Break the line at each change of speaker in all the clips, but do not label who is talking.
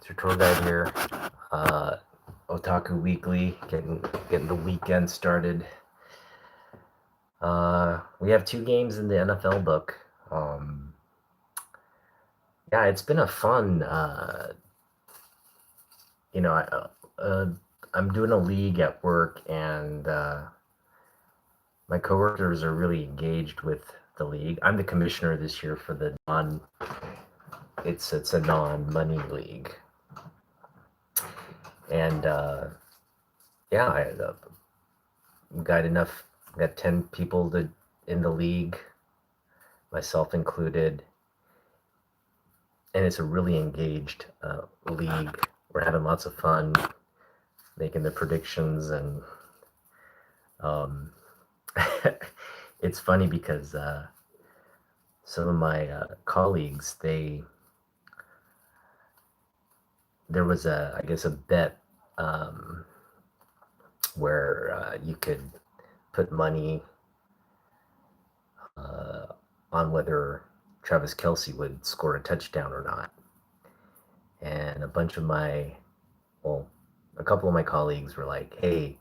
Mr. Tour Guide here. Otaku Weekly, getting the weekend started. We have two games in the NFL book. Yeah, it's been a fun. You know, I'm doing a league at work, and my coworkers are really engaged with the league. I'm the commissioner this year for the non. It's a non-money league, and yeah, got 10 people in the league, myself included, and it's a really engaged league. We're having lots of fun making the predictions, and it's funny because some of my colleagues, there was I guess a bet where you could put money on whether Travis Kelce would score a touchdown or not. And a couple of my colleagues were like, hey,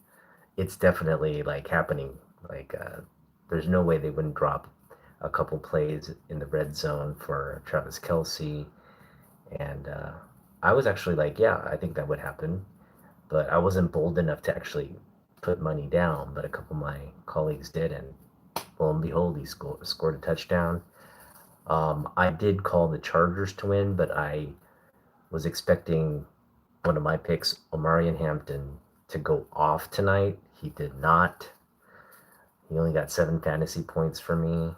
it's definitely like happening. Like, there's no way they wouldn't drop a couple plays in the red zone for Travis Kelce. And I was actually like, yeah, I think that would happen. But I wasn't bold enough to actually put money down. But a couple of my colleagues did. And lo and behold, he scored a touchdown. I did call the Chargers to win, but I was expecting one of my picks, Omarion Hampton, to go off tonight. He did not. He only got 7 fantasy points for me.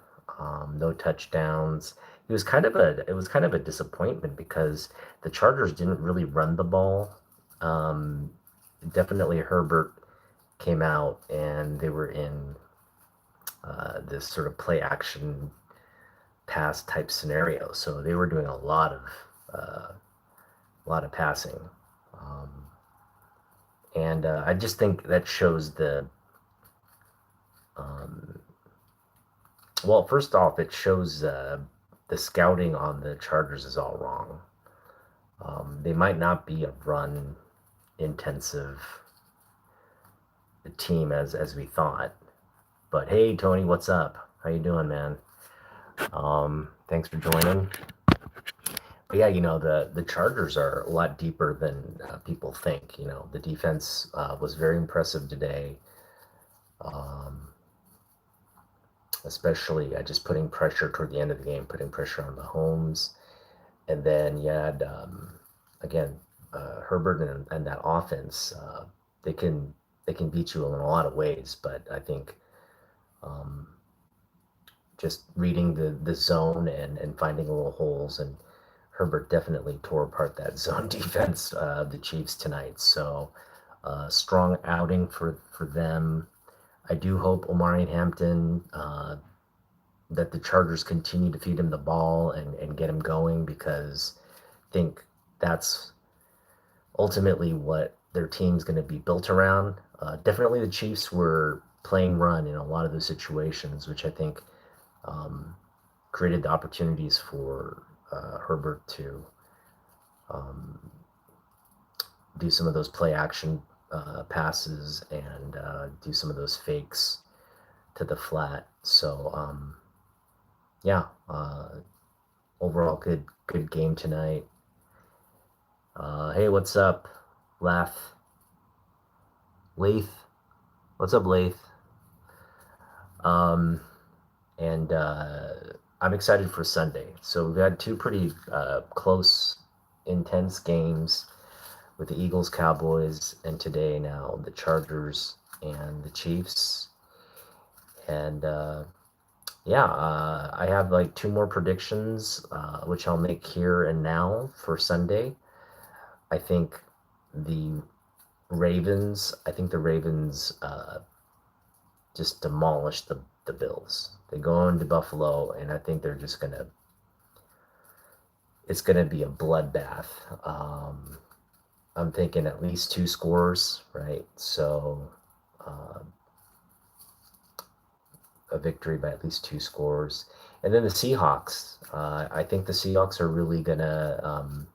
No touchdowns. It was kind of a disappointment because the Chargers didn't really run the ball. Definitely Herbert came out and they were in this sort of play action pass type scenario. So they were doing a lot of passing. And I just think that shows well, first off, it shows the scouting on the Chargers is all wrong. They might not be a run intensive team as we thought. But hey, Tony, what's up? How you doing, man? Thanks for joining. But yeah, the Chargers are a lot deeper than people think. The defense was very impressive today, especially just putting pressure toward the end of the game, putting pressure on Mahomes. And then you had, again, Herbert and that offense. They can beat you in a lot of ways, but I think just reading the zone and finding little holes, and Herbert definitely tore apart that zone defense, the Chiefs tonight. So strong outing for them. I do hope Omarion Hampton, that the Chargers continue to feed him the ball and get him going, because I think that's ultimately what their team's going to be built around. Definitely the Chiefs were playing run in a lot of those situations, which I think created the opportunities for Herbert to do some of those play action passes and do some of those fakes to the flat. So yeah, overall good game tonight. Hey, what's up, Lath? Lath? What's up, Lath? And I'm excited for Sunday. So we've had two pretty close, intense games with the Eagles, Cowboys, and today now the Chargers and the Chiefs. And yeah, I have like two more predictions, which I'll make here and now for Sunday. I think the Ravens just demolish the Bills. They go into Buffalo, and I think they're just it's gonna be a bloodbath. I'm thinking at least 2 scores, right? So a victory by at least 2 scores. And then the Seahawks. I think the Seahawks are really gonna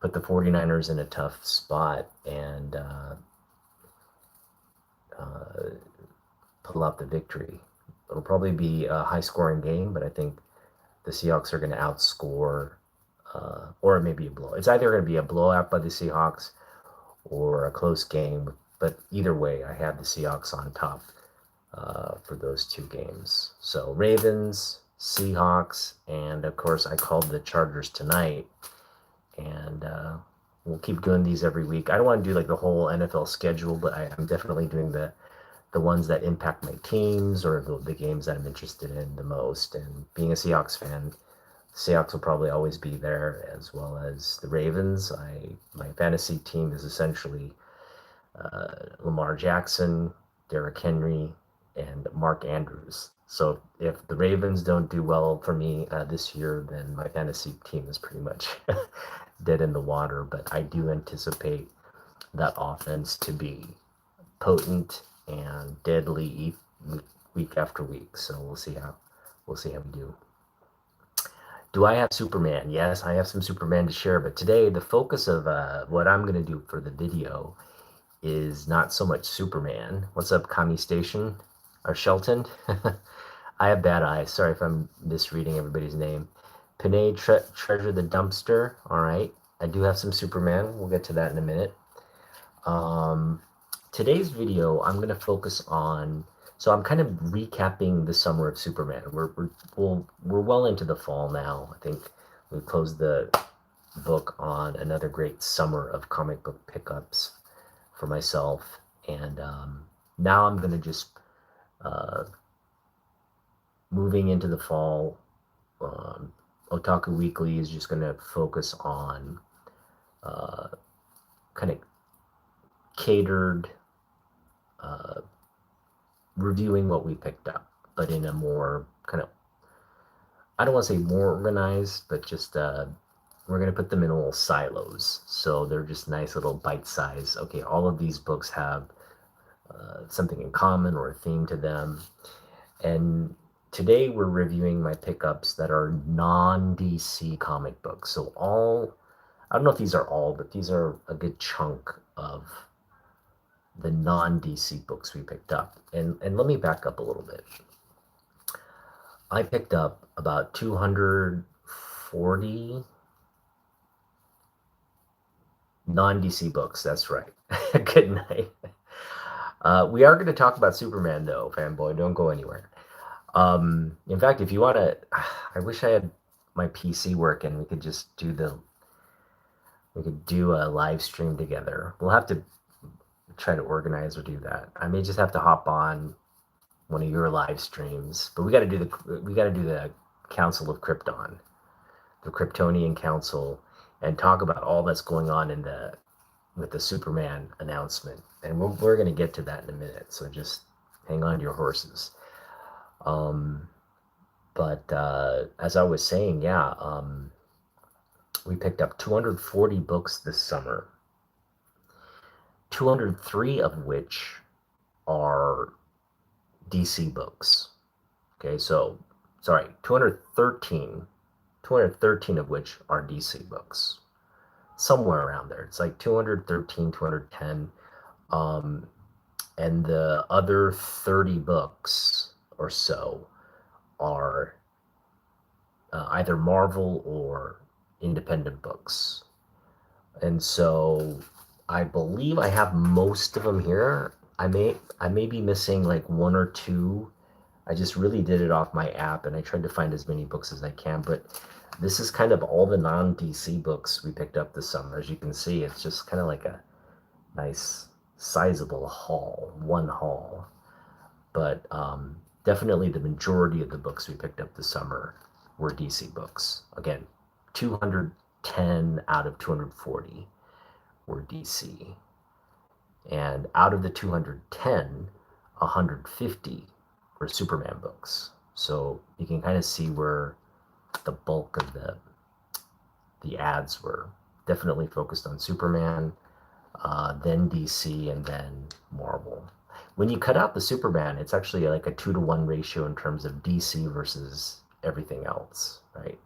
put the 49ers in a tough spot and pull out the victory. It'll probably be a high-scoring game, but I think the Seahawks are going to outscore, or maybe a blow. It's either going to be a blowout by the Seahawks or a close game, but either way, I have the Seahawks on top for those two games. So Ravens, Seahawks, and of course I called the Chargers tonight, and we'll keep doing these every week. I don't want to do like the whole NFL schedule, but I'm definitely doing the ones that impact my teams or the games that I'm interested in the most. And being a Seahawks fan, Seahawks will probably always be there, as well as the Ravens. My fantasy team is essentially Lamar Jackson, Derrick Henry, and Mark Andrews. So if the Ravens don't do well for me this year, then my fantasy team is pretty much dead in the water. But I do anticipate that offense to be potent and deadly week after week. So we'll see how we do. Do I have Superman? Yes, I have some Superman to share. But today, the focus of what I'm going to do for the video is not so much Superman. What's up, Kami Station? Or Shelton? I have bad eyes. Sorry if I'm misreading everybody's name. Panay Treasure the Dumpster. All right. I do have some Superman. We'll get to that in a minute. Today's video, I'm going to focus on... So I'm kind of recapping the summer of Superman. We're well into the fall now. I think we closed the book on another great summer of comic book pickups for myself. And now I'm going to just... moving into the fall, Otaku Weekly is just going to focus on kind of catered reviewing what we picked up, but in a more kind of, I don't want to say more organized, but just we're going to put them in little silos. So they're just nice little bite size. Okay, all of these books have something in common or a theme to them. And today we're reviewing my pickups that are non-DC comic books. So I don't know if these are all, but these are a good chunk of the non-DC books we picked up. And let me back up a little bit. I picked up about 240 non-DC books. That's right. Good night. We are going to talk about Superman, though, fanboy. Don't go anywhere. In fact, if you want to, I wish I had my PC working. We could just do a live stream together. We'll have to try to organize or do that. I may just have to hop on one of your live streams, but we got to do the Council of Krypton, the Kryptonian Council, and talk about all that's going on with the Superman announcement. And we're going to get to that in a minute. So just hang on to your horses. But as I was saying, we picked up 240 books this summer, 203 of which are DC books. Okay, so, sorry, 213 of which are DC books. Somewhere around there. It's like 213, 210. And the other 30 books or so are either Marvel or independent books. And so I believe I have most of them here. I may be missing like one or two. I just really did it off my app, and I tried to find as many books as I can. But this is kind of all the non-DC books we picked up this summer. As you can see, it's just kind of like a nice, sizable haul, one haul. But definitely the majority of the books we picked up this summer were DC books. Again, 210 out of 240 were DC. And out of the 210, 150 were Superman books. So you can kind of see where the bulk of the ads were. Definitely focused on Superman, then DC, and then Marvel. When you cut out the Superman, it's actually like a 2-to-1 ratio in terms of DC versus everything else, right?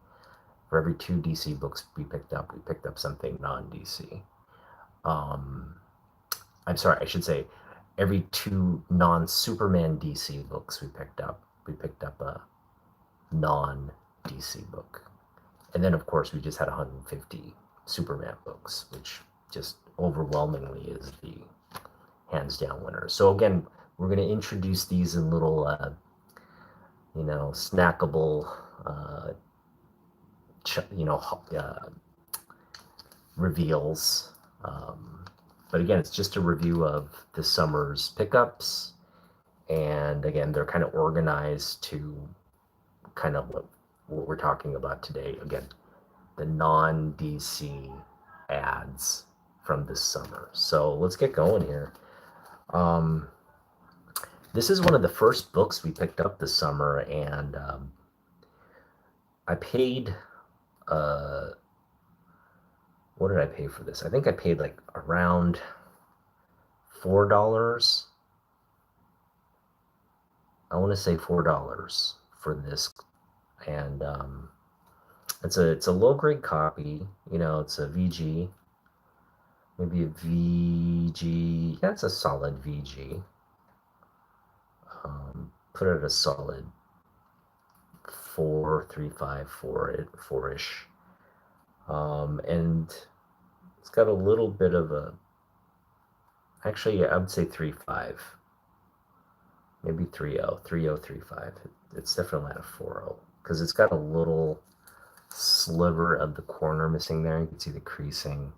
For every 2 DC books we picked up something non-DC. Um, I'm sorry, I should say every 2 non-Superman DC books we picked up a non-DC book. And then, of course, we just had 150 Superman books, which just overwhelmingly is the hands down winner. So, again, we're going to introduce these in little, snackable, reveals. But again, it's just a review of this summer's pickups. And again, they're kind of organized to kind of what we're talking about today. Again, the non-DC ads from this summer. So let's get going here. This is one of the first books we picked up this summer, and I paid, what did I pay for this? I think I paid like around $4. I want to say $4 for this, and it's a low grade copy. It's a VG, maybe a VG. Yeah, it's a solid VG. Put it at a solid 4.35, 4-ish. And it's got a little bit of a, actually, I would say 3.5, maybe 3.0, 3.035. It's definitely not a 4.0 because it's got a little sliver of the corner missing there. You can see the creasing.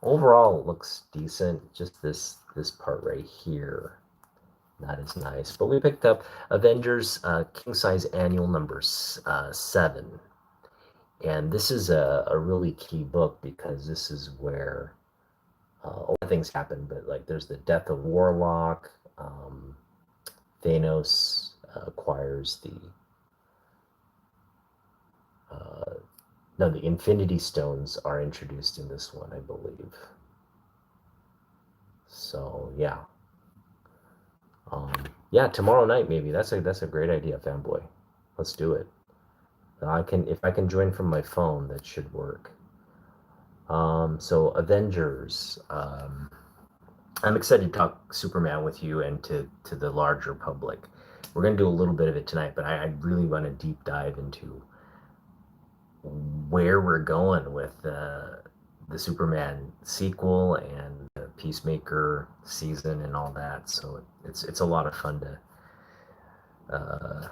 Overall, it looks decent. Just this part right here, not as nice. But we picked up Avengers King Size Annual number 7. And this is a really key book because this is where a lot of things happen. But like, there's the death of Warlock. Thanos acquires the Infinity Stones are introduced in this one, I believe. So yeah. Yeah, tomorrow night maybe. That's a great idea, fanboy. Let's do it. If I can join from my phone, that should work. So Avengers. I'm excited to talk Superman with you and to the larger public. We're going to do a little bit of it tonight, but I really want to deep dive into where we're going with the Superman sequel and the Peacemaker season and all that. So it's a lot of fun to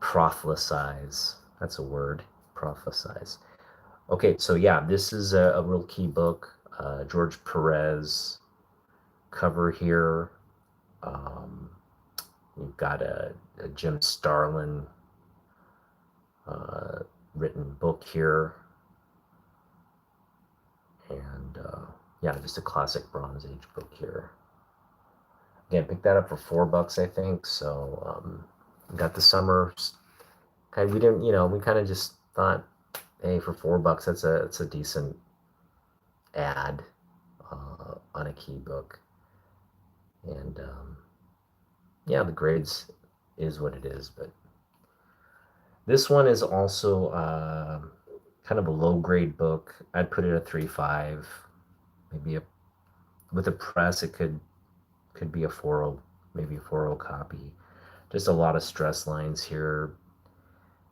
prophesize. That's a word, prophesize. Okay, so yeah, this is a real key book. George Perez cover here. You've got a Jim Starlin written book here. And yeah, just a classic Bronze Age book here. Again, picked that up for $4, I think. So got the summer. We didn't, we kind of just thought, hey, for $4, that's a decent ad on a key book. And yeah, the grades is what it is. But this one is also kind of a low grade book. I'd put it at 3.5. Maybe with a press, it could be a 4.0, maybe a 4.0 copy. Just a lot of stress lines here.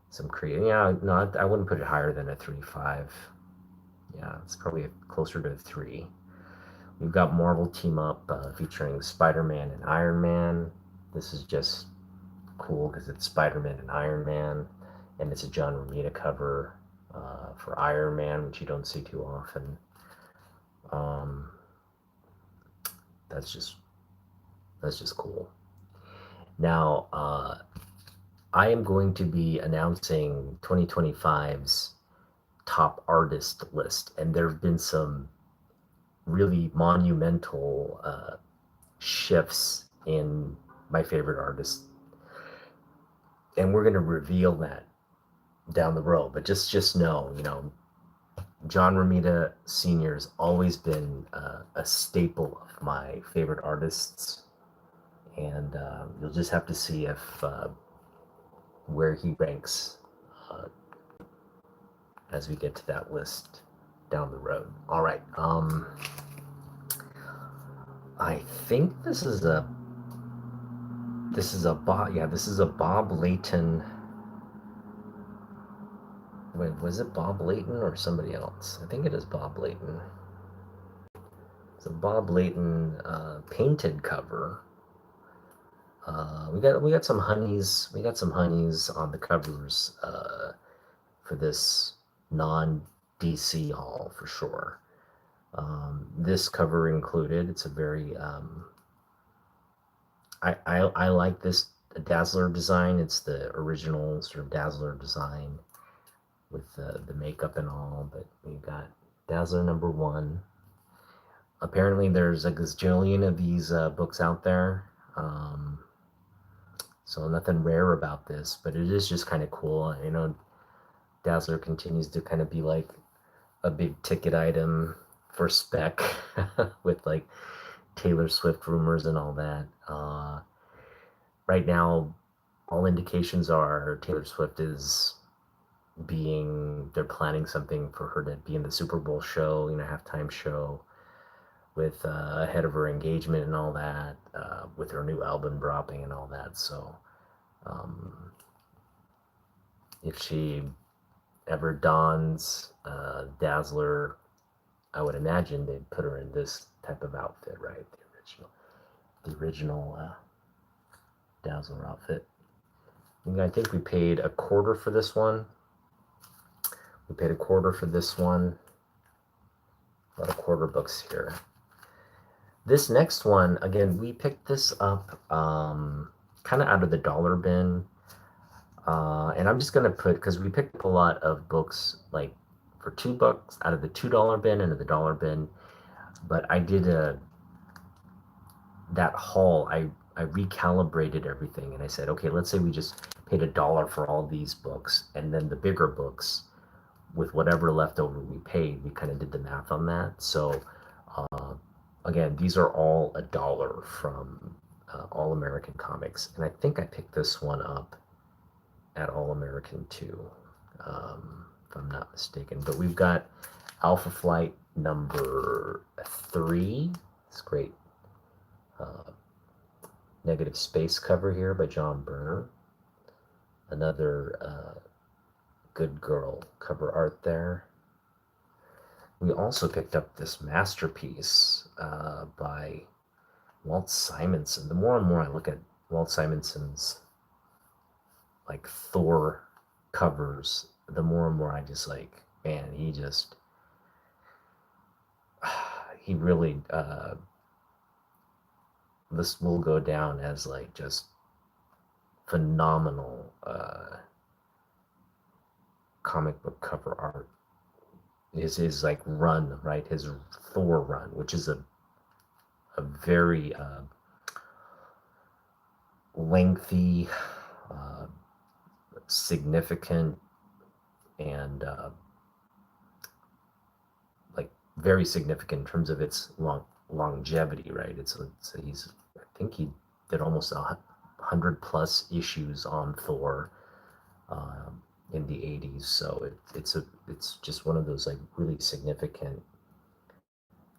Some creative. Yeah, no, I wouldn't put it higher than a 3.5. Yeah, it's probably closer to a 3. We've got Marvel Team Up featuring Spider-Man and Iron Man. This is just cool because it's Spider-Man and Iron Man, and it's a John Romita cover for Iron Man, which you don't see too often. That's just cool. Now, I am going to be announcing 2025's top artist list, and there have been some really monumental shifts in my favorite artists, and we're going to reveal that down the road. But just know, John Romita Sr. has always been a staple of my favorite artists, and you'll just have to see if where he ranks as we get to that list down the road. All right. I think this is a Bob. Yeah, this is a Bob Layton. Wait, was it Bob Layton or somebody else? I think it is Bob Layton. It's a Bob Layton painted cover. We got some honeys. We got some honeys on the covers for this non DC haul for sure. This cover included. It's a very I like this Dazzler design. It's the original sort of Dazzler design with the makeup and all. But we got Dazzler #1. Apparently, there's a gazillion of these books out there. So nothing rare about this, but it is just kind of cool. You know, Dazzler continues to kind of be like a big ticket item for spec with like Taylor Swift rumors and all that. Right now, all indications are Taylor Swift is they're planning something for her to be in the Super Bowl show, you know, halftime show with ahead of her engagement and all that, with her new album dropping and all that. So if she ever dons Dazzler, I would imagine they'd put her in this type of outfit, right? The original Dazzler outfit. And I think we paid a quarter for this one. We paid a quarter for this one. A lot of quarter books here. This next one, again, we picked this up kind of out of the dollar bin. And I'm just going to put, because we picked up a lot of books like for $2 out of the $2 bin and the dollar bin. But I did that haul, I recalibrated everything and I said, okay, let's say we just paid $1 for all these books, and then the bigger books, with whatever left over we paid, we kind of did the math on that. So again, these are all $1 from All American Comics, and I think I picked this one up at All American too, if I'm not mistaken. But we've got Alpha Flight #3. It's great. Negative Space cover here by John Byrne. Another Good Girl cover art there. We also picked up this masterpiece by Walt Simonson. The more and more I look at Walt Simonson's like Thor covers, the more and more I just like, man, he really this will go down as like just phenomenal comic book cover art. His like run, right? His Thor run, which is a very lengthy, significant, and like very significant in terms of its longevity, right? I think he did almost 100+ issues on Thor in the 80s. So it's just one of those like really significant.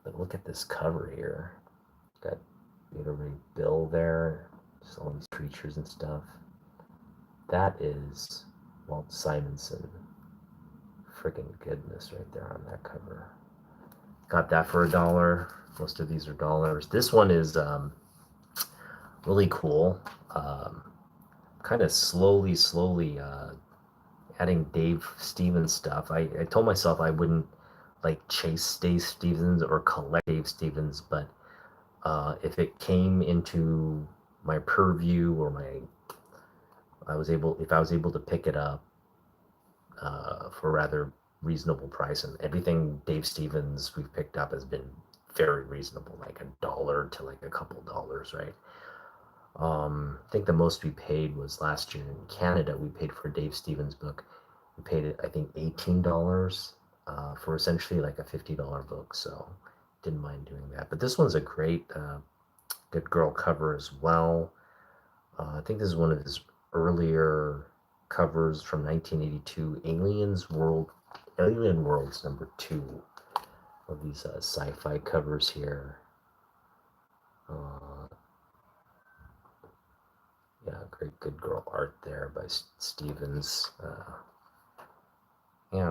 But look at this cover here. Got Bill there, just all these creatures and stuff. That is Walt Simonson. Freaking goodness right there on that cover. Got that for $1. Most of these are dollars. This one is really cool. Kind of slowly adding Dave Stevens stuff. I told myself I wouldn't like chase Dave Stevens or collect Dave Stevens, but if it came into my purview or if I was able to pick it up for a rather reasonable price, and everything Dave Stevens we've picked up has been very reasonable, like $1 to like a couple dollars, right? I think the most we paid was last year in Canada. We paid for a Dave Stevens book. We paid it, I think, $18 for essentially like a $50 book. So didn't mind doing that. But this one's a great Good Girl cover as well. I think this is one of his earlier covers from 1982, Aliens World Alien Worlds #2. Of these sci-fi covers here. Yeah, great good girl art there by Stevens.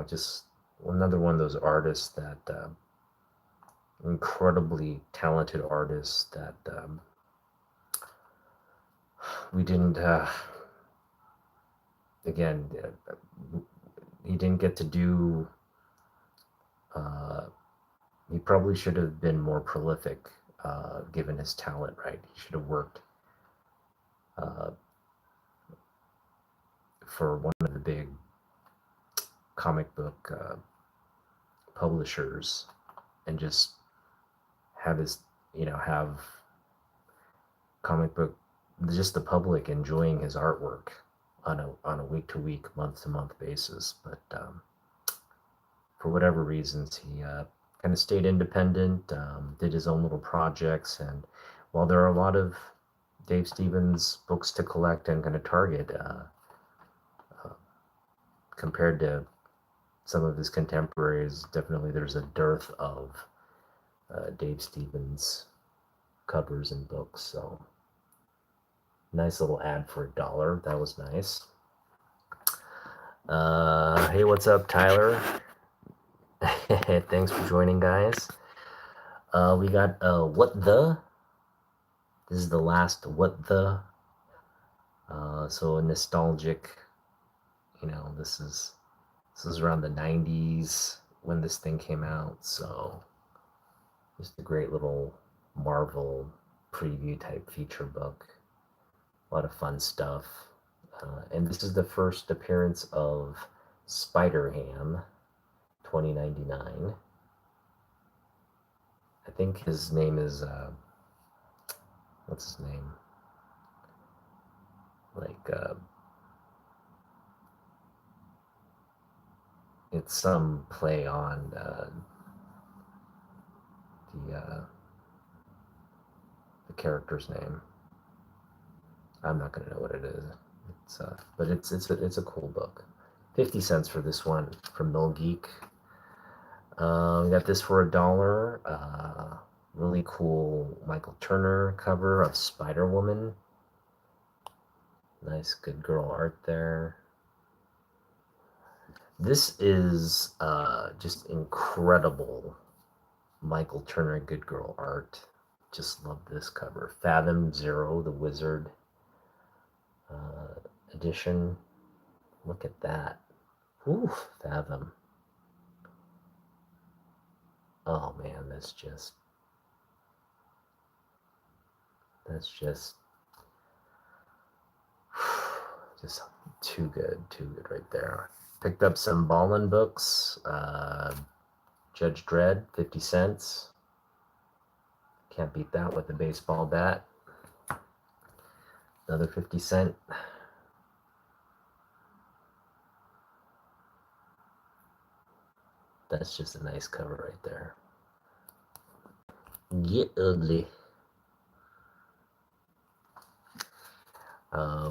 Just another one of those artists that incredibly talented artists that we didn't again he didn't get to do he probably should have been more prolific given his talent, right? He should have worked for one of the big comic book publishers and just have have comic book, just the public enjoying his artwork on a week to week, month to month basis. But for whatever reasons, he kind of stayed independent, did his own little projects, and while there are a lot of Dave Stevens books to collect and kind of target compared to some of his contemporaries, definitely there's a dearth of Dave Stevens covers and books. So nice little ad for $1. That was nice. Hey, what's up, Tyler? Thanks for joining, guys. We got What The? This is the last What The. So a nostalgic, this is around the 90s when this thing came out. So just a great little Marvel preview type feature book. A lot of fun stuff. And this is the first appearance of Spider-Ham, 2099. I think his name is, what's his name? It's some play on the character's name. I'm not gonna know what it is. But it's a cool book. 50 cents for this one from Mill Geek. We got this for $1. Really cool Michael Turner cover of Spider-Woman. Nice good girl art there. This is just incredible Michael Turner good girl art. Just love this cover. Fathom Zero, the Wizard edition. Look at that. Ooh, Fathom. Oh man, that's just too good right there. Picked up some Ballin books. Judge Dredd, 50 cents. Can't beat that with a baseball bat. Another 50 cent. That's just a nice cover right there. Get ugly.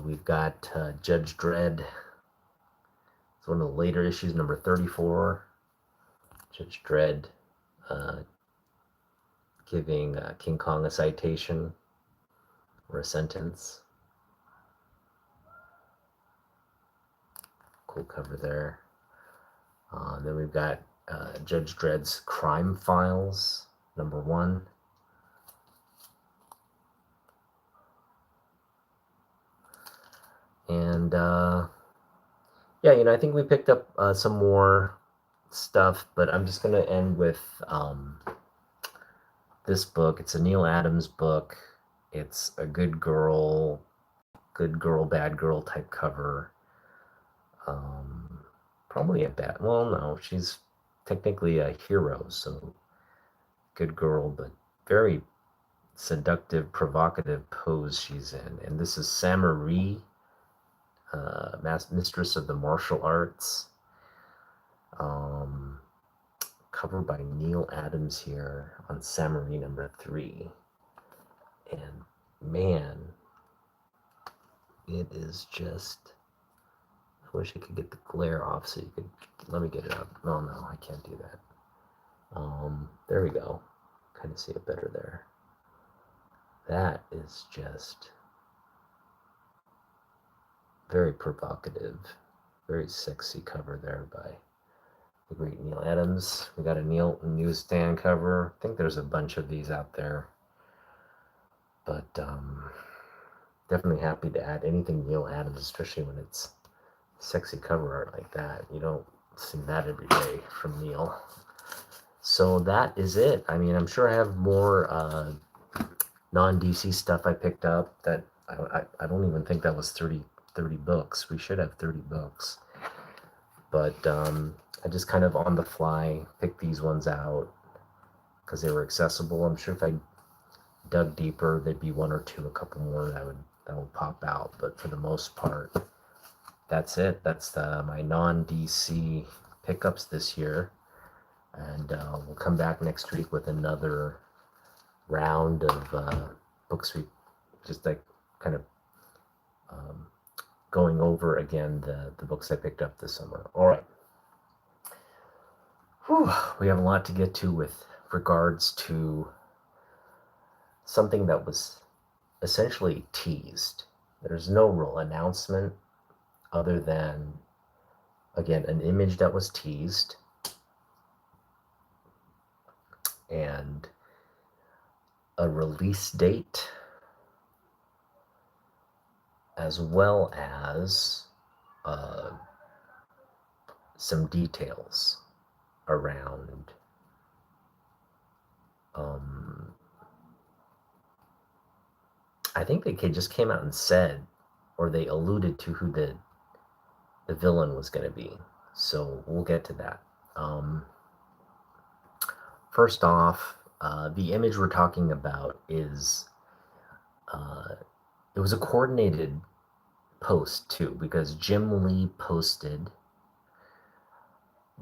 We've got Judge Dredd. It's one of the later issues, number 34. Judge Dredd giving King Kong a citation or a sentence. Cool cover there. Then we've got Judge Dredd's Crime Files, number 1. And I think we picked up some more stuff, but I'm just going to end with this book. It's a Neil Adams book. It's a good girl, bad girl type cover. Probably a bad, well, no, she's technically a hero, so good girl, but very seductive, provocative pose she's in. And this is Samarie, Mistress of the Martial Arts. Covered by Neil Adams here on Samarie number 3. And man, it is just wish I could get the glare off so you could, let me get it up. No, I can't do that. There we go. Kind of see it better there. That is just very provocative, very sexy cover there by the great Neil Adams. We got a Neil newsstand cover. I think there's a bunch of these out there, but definitely happy to add anything Neil Adams, especially when it's sexy cover art like that. You don't see that every day from Neil. So that is it. I mean, I'm sure I have more non-DC stuff I picked up that I don't even think that was 30 books. We should have 30 books. But I just kind of on the fly picked these ones out because they were accessible. I'm sure if I dug deeper, there'd be one or two, a couple more that would pop out. But for the most part, that's it. That's my non-DC pickups this year. And we'll come back next week with another round of books. We just like kind of going over again the books I picked up this summer. All right. Whew, we have a lot to get to with regards to something that was essentially teased. There's no real announcement other than, again, an image that was teased and a release date, as well as some details around I think they just came out and said, or they alluded to who the villain was going to be. So we'll get to that. First off, the image we're talking about is, it was a coordinated post too, because Jim Lee posted,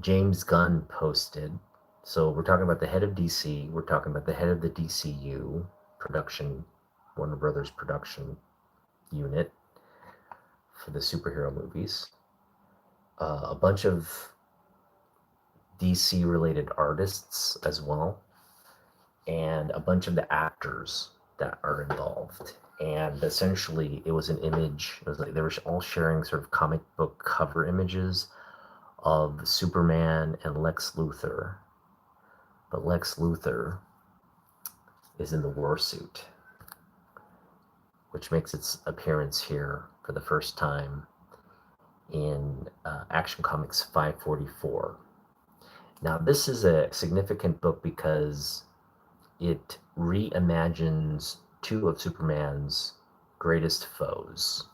James Gunn posted. So we're talking about the head of DC, we're talking about the head of the DCU production, Warner Brothers production unit for the superhero movies. A bunch of DC related artists as well, and a bunch of the actors that are involved. And essentially it was an image, it was like they were all sharing sort of comic book cover images of Superman and Lex Luthor. But Lex Luthor is in the war suit, which makes its appearance here for the first time in Action Comics 544. Now, this is a significant book because it reimagines two of Superman's greatest foes,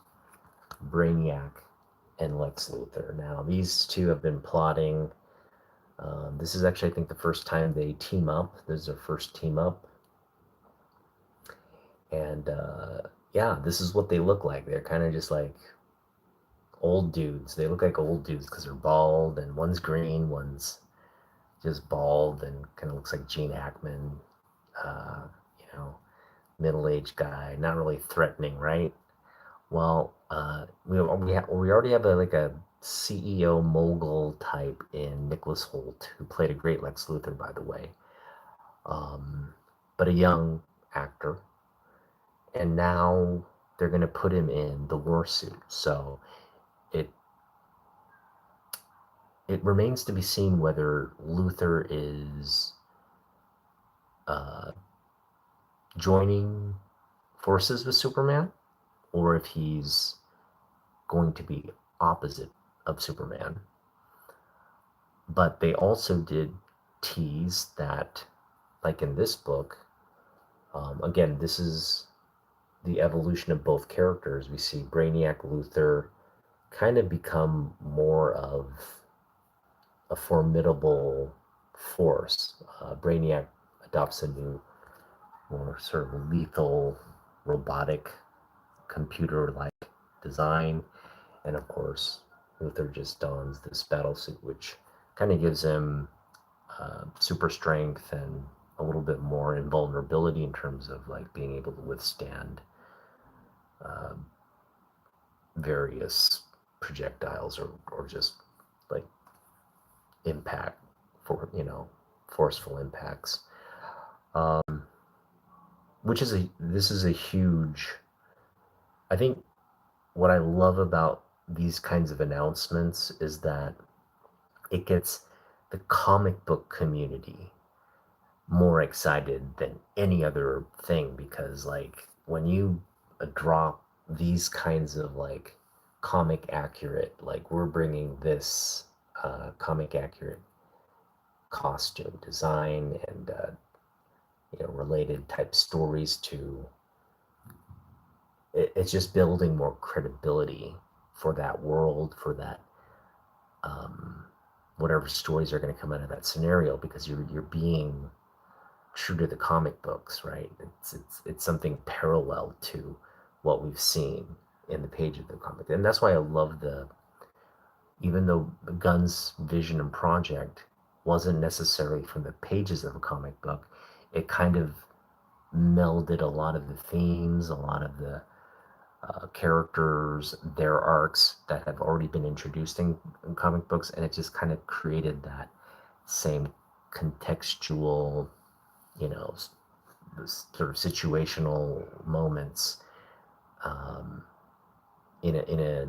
Brainiac and Lex Luthor. Now, these two have been plotting. This is actually, I think, the first time they team up. This is their first team up. And yeah, this is what they look like. They're kind of just like old dudes. They look like old dudes because they're bald, and one's green, one's just bald and kind of looks like Gene Hackman, middle-aged guy, not really threatening, right? Well, we already have a CEO mogul type in Nicholas Hoult, who played a great Lex Luthor, by the way, but a young actor, and now they're going to put him in the war suit. So it remains to be seen whether Luthor is joining forces with Superman, or if he's going to be opposite of Superman. But they also did tease that, like in this book, again, this is the evolution of both characters. We see Brainiac, Luthor kind of become more of a formidable force. Brainiac adopts a new, more sort of lethal, robotic, computer-like design. And of course, Luthor just dons this battle suit, which kind of gives him super strength and a little bit more invulnerability in terms of like being able to withstand various projectiles or just like impact for, forceful impacts. Um, this is a huge, I think what I love about these kinds of announcements is that it gets the comic book community more excited than any other thing, because like when you drop these kinds of like comic accurate, like we're bringing this comic accurate costume design and related type stories to it's just building more credibility for that world, for that um, whatever stories are going to come out of that scenario, because you're being true to the comic books, right? It's something parallel to what we've seen in the page of the comic, and that's why I love even though Gunn's vision and project wasn't necessarily from the pages of a comic book, it kind of melded a lot of the themes, a lot of the characters, their arcs that have already been introduced in comic books, and it just kind of created that same contextual, you know, sort of situational moments um, in a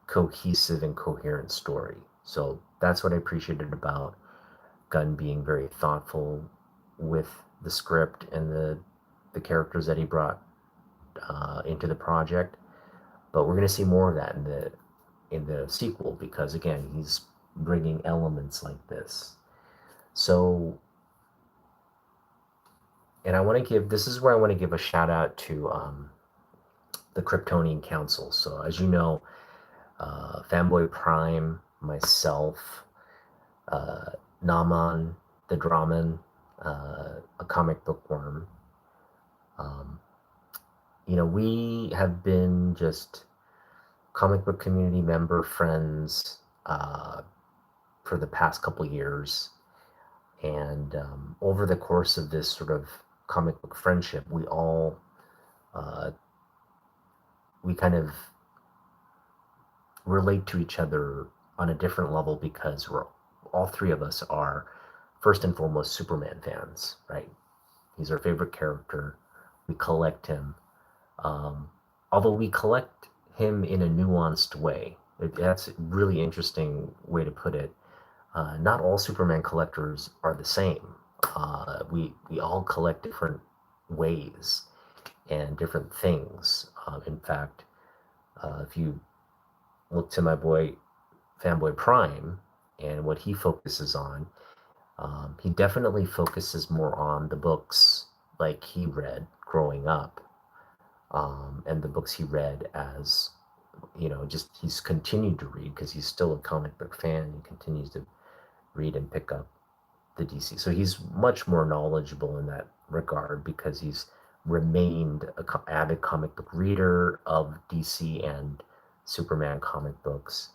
cohesive and coherent story. So that's what I appreciated about Gunn being very thoughtful with the script and the characters that he brought into the project. But we're going to see more of that in the sequel, because again, he's bringing elements like this. So, and this is where I want to give a shout out to the Kryptonian Council. So as you know, Fanboy Prime, myself, uh, Naman, the Draman, a comic book worm. Um, we have been just comic book community member friends for the past couple years. And over the course of this sort of comic book friendship, uh, we kind of relate to each other on a different level, because all three of us are first and foremost Superman fans, right? He's our favorite character. We collect him. Um, Although we collect him in a nuanced way. That's a really interesting way to put it. Not all Superman collectors are the same. We all collect different ways and different things. In fact, if you look to my boy Fanboy Prime and what he focuses on, he definitely focuses more on the books like he read growing up, and the books he read as, just he's continued to read because he's still a comic book fan. He continues to read and pick up the DC. So he's much more knowledgeable in that regard, because he's remained an avid comic book reader of DC and Superman comic books.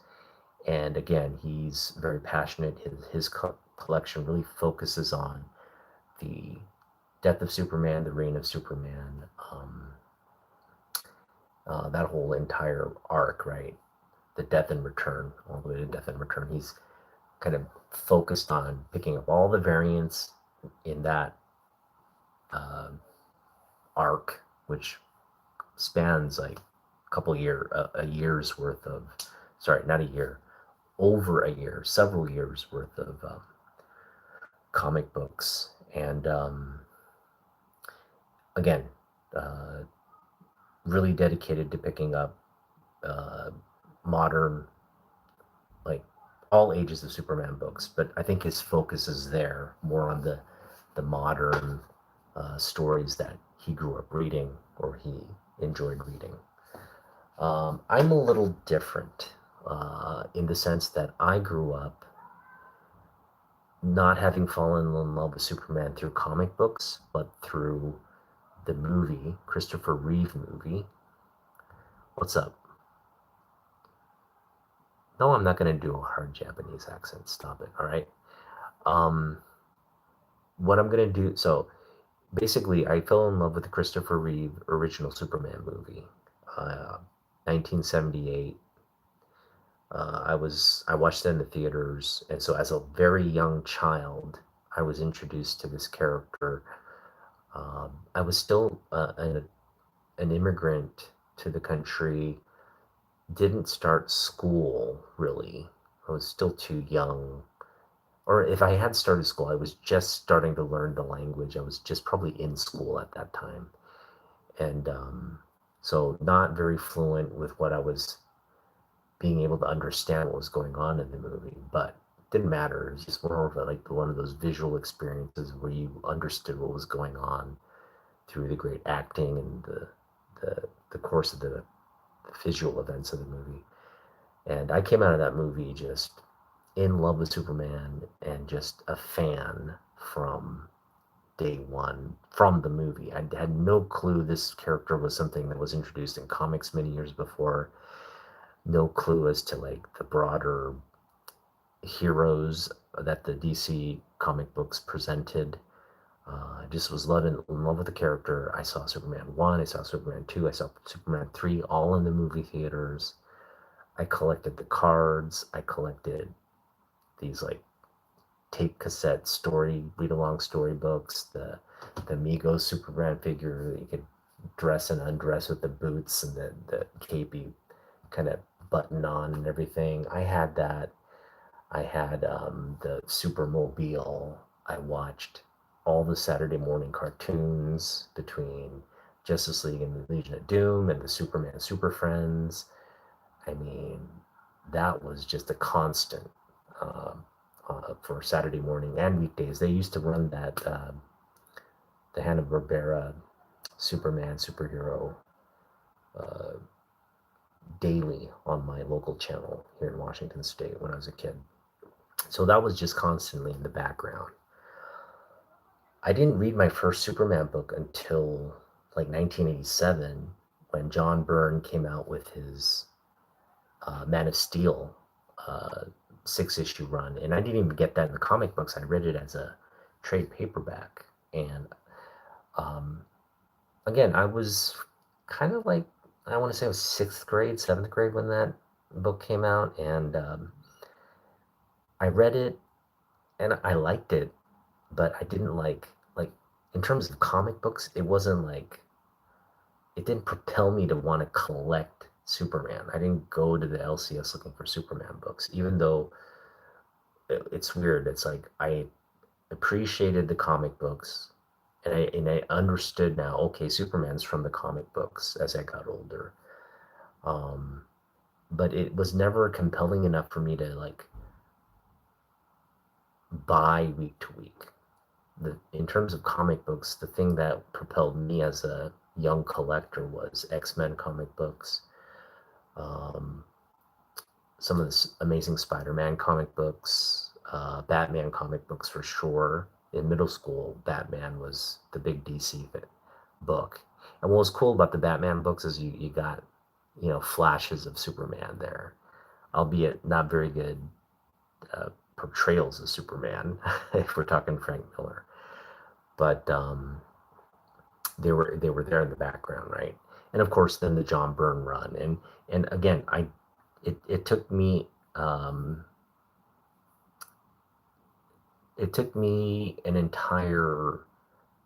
And again, he's very passionate. His collection really focuses on the death of Superman, the reign of Superman, that whole entire arc, right? The death and return, all the way to death and return. He's kind of focused on picking up all the variants in that uh, arc, which spans like a year's worth of, sorry, not a year, over a year, several years worth of comic books. And again, uh, really dedicated to picking up modern, like all ages of Superman books. But I think his focus is there more on the modern stories that he grew up reading or he enjoyed reading. I'm a little different in the sense that I grew up not having fallen in love with Superman through comic books, but through the movie, Christopher Reeve movie. What's up? No, I'm not going to do a hard Japanese accent. Stop it. All right. Um, what I'm going to do, so basically, I fell in love with the Christopher Reeve original Superman movie, 1978. I watched it in the theaters, and so as a very young child, I was introduced to this character. I was still an immigrant to the country, didn't start school really. I was still too young. Or if I had started school, I was just starting to learn the language. I was just probably in school at that time. And so not very fluent with what I was being able to understand what was going on in the movie, but it didn't matter. It was just more of a, like one of those visual experiences where you understood what was going on through the great acting and the course of the visual events of the movie. And I came out of that movie just in love with Superman and just a fan from day one from the movie. I had no clue this character was something that was introduced in comics many years before. No clue as to like the broader heroes that the DC comic books presented. I just was in love with the character. I saw Superman 1, I saw Superman 2, I saw Superman 3 all in the movie theaters. I collected the cards. I collected these like tape cassette story read along storybooks, the Migos Superman figure that you could dress and undress with the boots and the capey kind of button on and everything. I had that. I had the Supermobile. I watched all the Saturday morning cartoons between Justice League and the Legion of Doom and the Superman Super Friends. I mean, that was just a constant for Saturday morning and weekdays. They used to run that the Hanna-Barbera Superman superhero uh, daily on my local channel here in Washington State when I was a kid. So that was just constantly in the background. I didn't read my first Superman book until like 1987 when John Byrne came out with his Man of Steel uh, 6 issue run. And I didn't even get that in the comic books. I read it as a trade paperback. And um, again, I was kind of like, I want to say I was sixth grade, seventh grade when that book came out. And I read it and I liked it, but I didn't like, in terms of comic books, it wasn't like, it didn't propel me to want to collect Superman. I didn't go to the LCS looking for Superman books, even though it's weird. It's like I appreciated the comic books and I understood now, okay, Superman's from the comic books as I got older. Um, but it was never compelling enough for me to like buy week to week. In terms of comic books, the thing that propelled me as a young collector was X-Men comic books, um, some of the Amazing Spider-Man comic books, Batman comic books for sure. In middle school, Batman was the big DC book. And what was cool about the Batman books is you got, flashes of Superman there, albeit not very good uh, portrayals of Superman, if we're talking Frank Miller. But they were there in the background, right? And of course, then the John Byrne run, and again, it took me it took me an entire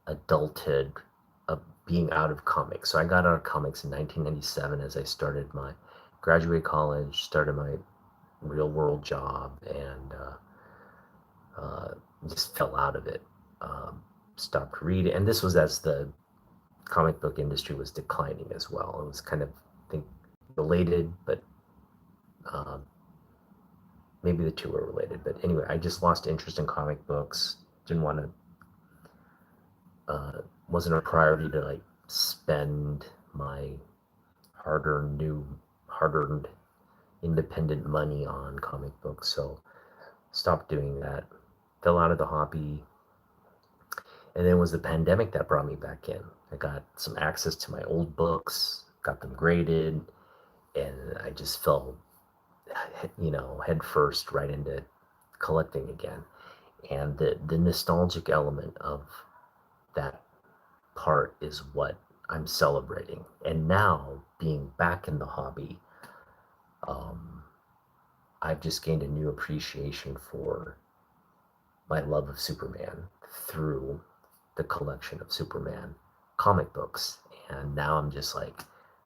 adulthood of being out of comics. So I got out of comics in 1997 as I started my graduate college, started my real world job, and just fell out of it. Stopped reading, and this was as the comic book industry was declining as well. It was kind of, I think, related, but um, maybe the two are related. But anyway, I just lost interest in comic books. Didn't want to. Wasn't a priority to like spend my hard-earned independent money on comic books. So stopped doing that. Fell out of the hobby, and then it was the pandemic that brought me back in. I got some access to my old books, got them graded, and I just fell, head first right into collecting again. And the nostalgic element of that part is what I'm celebrating. And now being back in the hobby, um, I've just gained a new appreciation for my love of Superman through the collection of Superman comic books. And now I'm just like,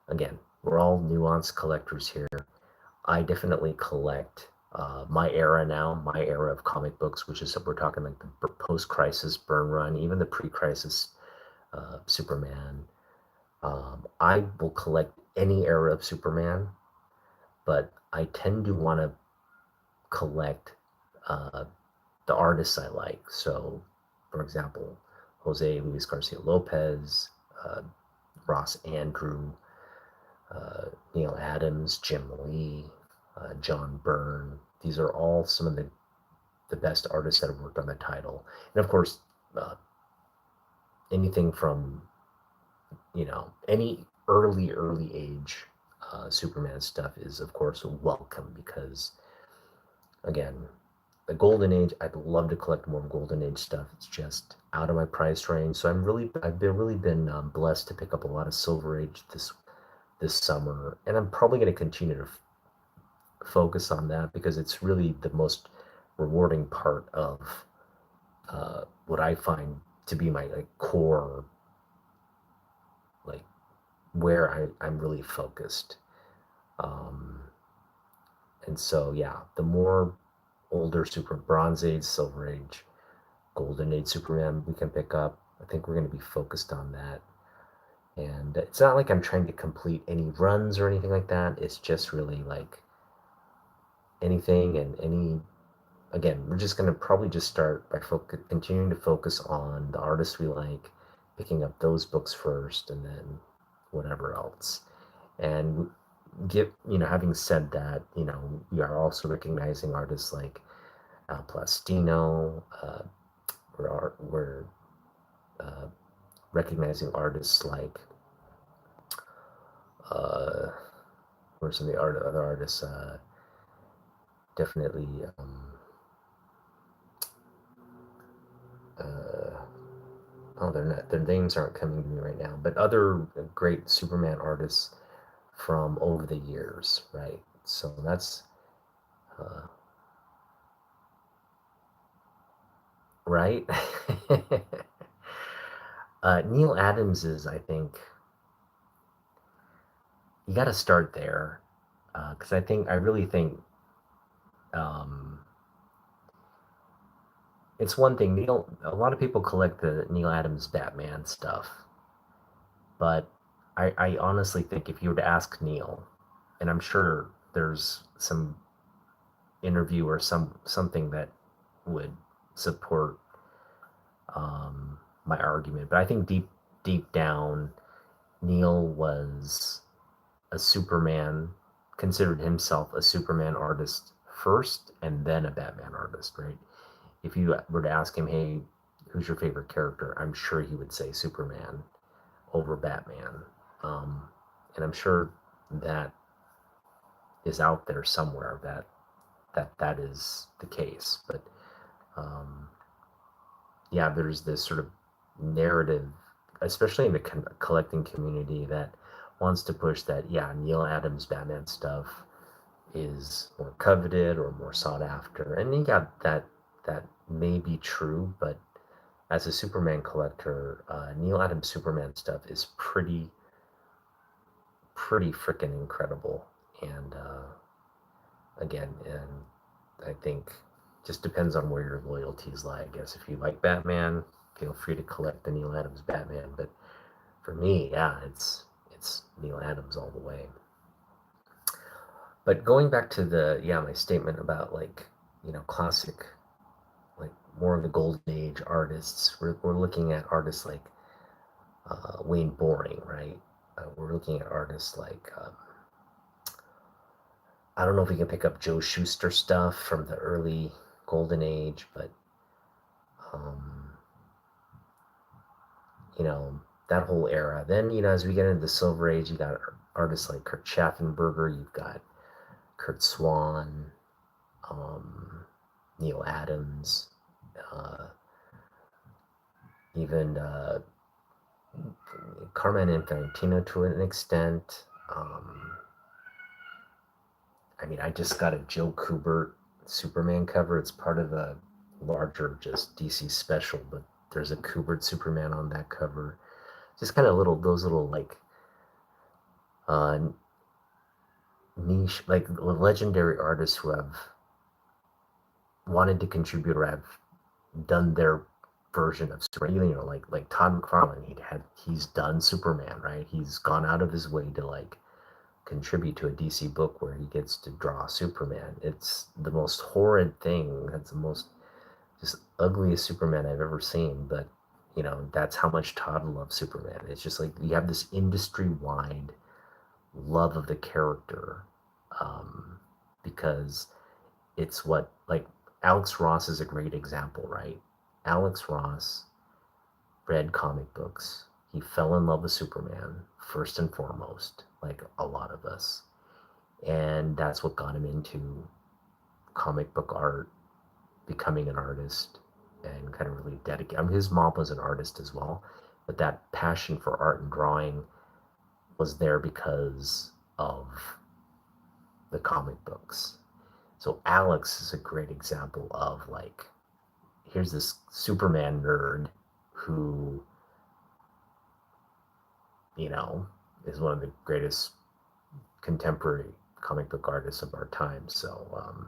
again, we're all nuanced collectors here. I definitely collect my era now, my era of comic books, which is we're talking like the post-crisis burn run, even the pre-crisis Superman. I will collect any era of Superman, but I tend to want to collect uh, the artists I like. So, for example, Jose Luis Garcia Lopez, uh, Ross Andrew, Neil Adams, Jim Lee, John Byrne. These are all some of the best artists that have worked on the title. And of course, uh, anything from, any early age Superman stuff is, of course, welcome because, again, the Golden Age, I'd love to collect more Golden Age stuff. It's just out of my price range. So I've been really been blessed to pick up a lot of Silver Age this summer, and I'm probably going to continue to focus on that because it's really the most rewarding part of what I find to be my like core, like where I'm really focused. Um, and so yeah, the more older Super Bronze Age, Silver Age, Golden Age Superman we can pick up, I think we're going to be focused on that. And it's not like I'm trying to complete any runs or anything like that. It's just really like anything and any. Again, we're just going to probably just start by continuing to focus on the artists we like, picking up those books first, and then whatever else. And having said that, we are also recognizing artists like Al Plastino. We're uh, recognizing artists like uh, who are some of the other artists? Definitely. Uh, oh, they're not. Their names aren't coming to me right now. But other great Superman artists from over the years, right? So that's uh, right. Neil Adams is, I think, you got to start there because I really think um, it's one thing. A lot of people collect the Neil Adams Batman stuff, but I honestly think if you were to ask Neil, and I'm sure there's some interview or something that would support my argument, but I think deep down, Neil was a Superman, considered himself a Superman artist first and then a Batman artist, right? If you were to ask him, hey, who's your favorite character? I'm sure he would say Superman over Batman. And I'm sure that is out there somewhere that is the case. But um, yeah, there's this sort of narrative, especially in the collecting community, that wants to push that, yeah, Neil Adams Batman stuff is more coveted or more sought after. And yeah, that may be true, but as a Superman collector, Neil Adams Superman stuff is pretty freaking incredible. And and I think just depends on where your loyalties lie. I guess if you like Batman, feel free to collect the Neil Adams Batman. But for me, yeah, it's Neil Adams all the way. But going back to my statement about like classic, like more of the golden age artists, we're looking at artists like Wayne Boring, right? We're looking at artists like I don't know if we can pick up Joe Shuster stuff from the early golden age, but um, that whole era. Then as we get into the silver age, you got artists like Kurt Schaffenberger, you've got Kurt Swan, um, Neil Adams, uh, even Carmine Infantino to an extent. I mean, I just got a Joe Kubert Superman cover. It's part of a larger just DC special, but there's a Kubert Superman on that cover. Just kind of little those little like uh, niche, like legendary artists who have wanted to contribute or have done their version of Superman. You know, like Todd McFarlane, he's done Superman, right? He's gone out of his way to like contribute to a DC book where he gets to draw Superman. It's the most horrid thing. It's the most just ugliest Superman I've ever seen. But you know, that's how much Todd loves Superman. It's just like you have this industry-wide love of the character, um, because it's what like Alex Ross is a great example, right? Alex Ross read comic books. He fell in love with Superman first and foremost, like a lot of us. And that's what got him into comic book art, becoming an artist, and kind of really dedicate. I mean, his mom was an artist as well, but that passion for art and drawing was there because of the comic books. So Alex is a great example of like, here's this Superman nerd who, you know, is one of the greatest contemporary comic book artists of our time. So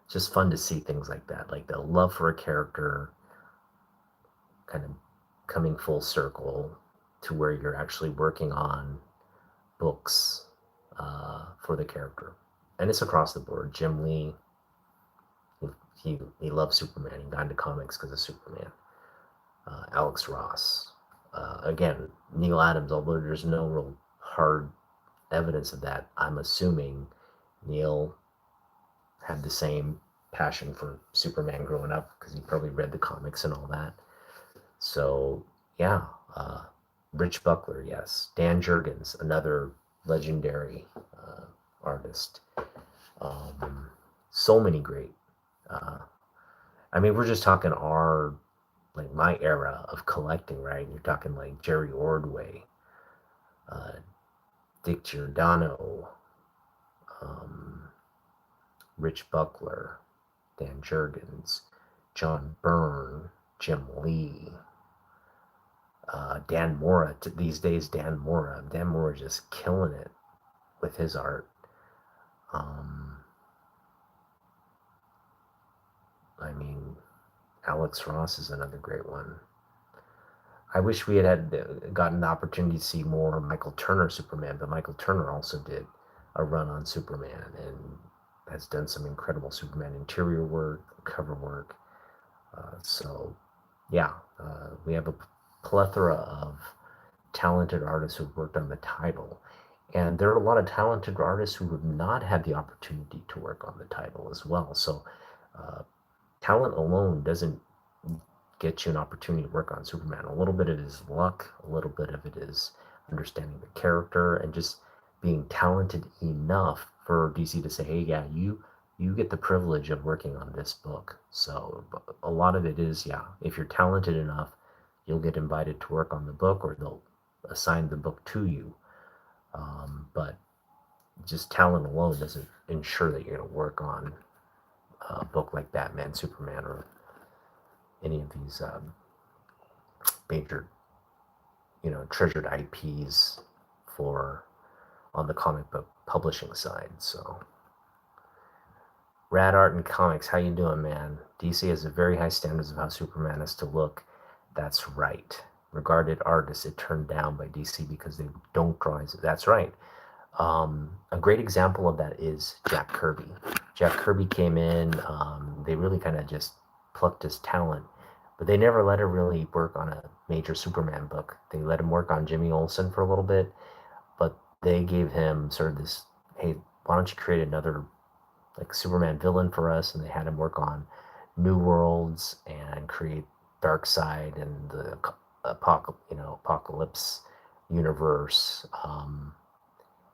just fun to see things like that, like the love for a character kind of coming full circle to where you're actually working on books for the character. And it's across the board. Jim Lee, he loves Superman. He got into comics because of Superman. Alex Ross. Again, Neil Adams, although there's no real hard evidence of that, I'm assuming Neil had the same passion for Superman growing up because he probably read the comics and all that. So, yeah, Rich Buckler, yes. Dan Jurgens, another legendary artist. So many great. Uh, I mean, we're just talking like my era of collecting, right? You're talking like Jerry Ordway, uh, Dick Giordano, um, Rich Buckler, Dan Jurgens, John Byrne, Jim Lee, Dan Mora. These days, Dan Mora. Dan Mora just killing it with his art. I mean, Alex Ross is another great one. I wish we had gotten the opportunity to see more Michael Turner Superman, but Michael Turner also did a run on Superman and has done some incredible Superman interior work, cover work. So, yeah, we have a plethora of talented artists who've worked on the title. And there are a lot of talented artists who have not had the opportunity to work on the title as well. So, uh, talent alone doesn't get you an opportunity to work on Superman. A little bit of it is luck, a little bit of it is understanding the character and just being talented enough for DC to say, hey, yeah, you get the privilege of working on this book. So a lot of it is, yeah, if you're talented enough, you'll get invited to work on the book or they'll assign the book to you. But just talent alone doesn't ensure that you're going to work on a book like Batman, Superman, or any of these major, treasured IPs for on the comic book publishing side. So, Rad Art and Comics, how you doing, man? DC has a very high standards of how Superman is to look. That's right. Regarded artists, it turned down by DC because they don't draw his. That's right. A great example of that is Jack Kirby. Jack Kirby came in. They really kind of just plucked his talent, but they never let him really work on a major Superman book. They let him work on Jimmy Olsen for a little bit, but they gave him sort of this, hey, why don't you create another like Superman villain for us? And they had him work on New Worlds and create Darkseid and the Apocalypse universe,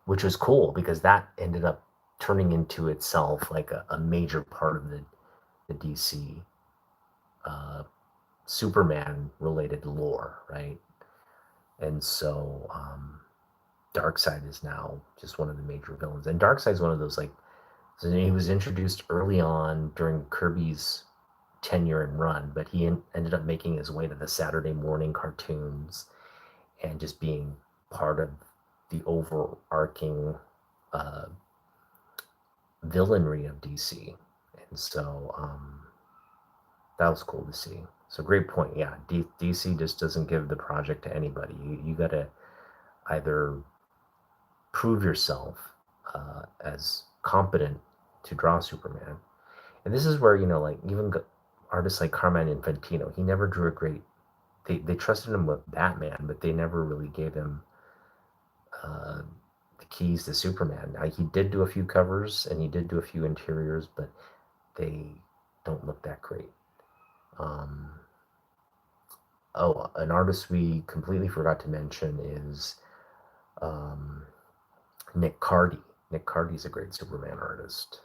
which was cool because that ended up turning into itself like a major part of the DC Superman related lore, right? And so Darkseid is now just one of the major villains. And Darkseid's one of those like, so he was introduced early on during Kirby's tenure and run, but he ended up making his way to the Saturday morning cartoons and just being part of the overarching uh, villainry of DC. And so that was cool to see. So great point. Yeah, DC just doesn't give the project to anybody. You got to either prove yourself as competent to draw Superman. And this is where, like even artists like Carmine Infantino, he never drew a great. They trusted him with Batman, but they never really gave him uh, the keys to Superman. Now, he did do a few covers and he did do a few interiors, but they don't look that great. Um, an artist we completely forgot to mention is um, Nick Cardy. Nick Cardy's a great Superman artist.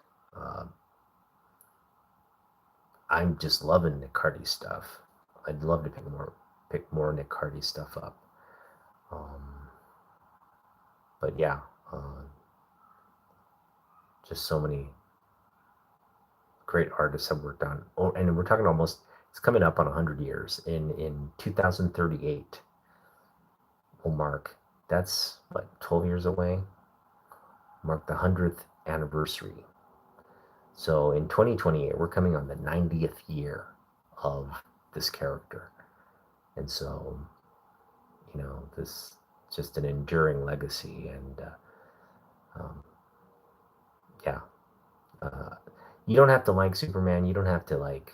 I'm just loving Nick Cardy stuff. I'd love to pick more Nick Cardy stuff up. But yeah, just so many great artists have worked on. Oh, and we're talking almost. It's coming up on 100 years. In 2038, will mark. That's what 12 years away. Mark the 100th anniversary. So in 2028, we're coming on the 90th year of this character. And so, this just an enduring legacy. And yeah, you don't have to like Superman. You don't have to like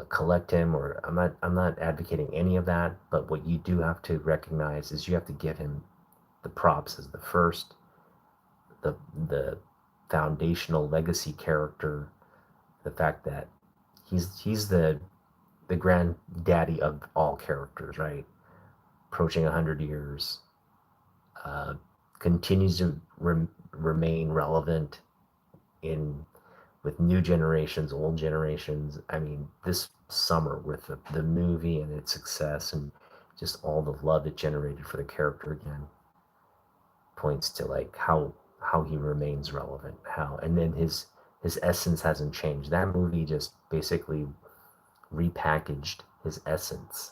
collect him, or I'm not advocating any of that. But what you do have to recognize is you have to give him the props as the first, the foundational legacy character. The fact that he's the granddaddy of all characters, right? Approaching 100 years, continues to remain relevant in with new generations, old generations. I mean, this summer with the movie and its success and just all the love it generated for the character again points to like how he remains relevant. And then his essence hasn't changed. That movie just basically repackaged his essence.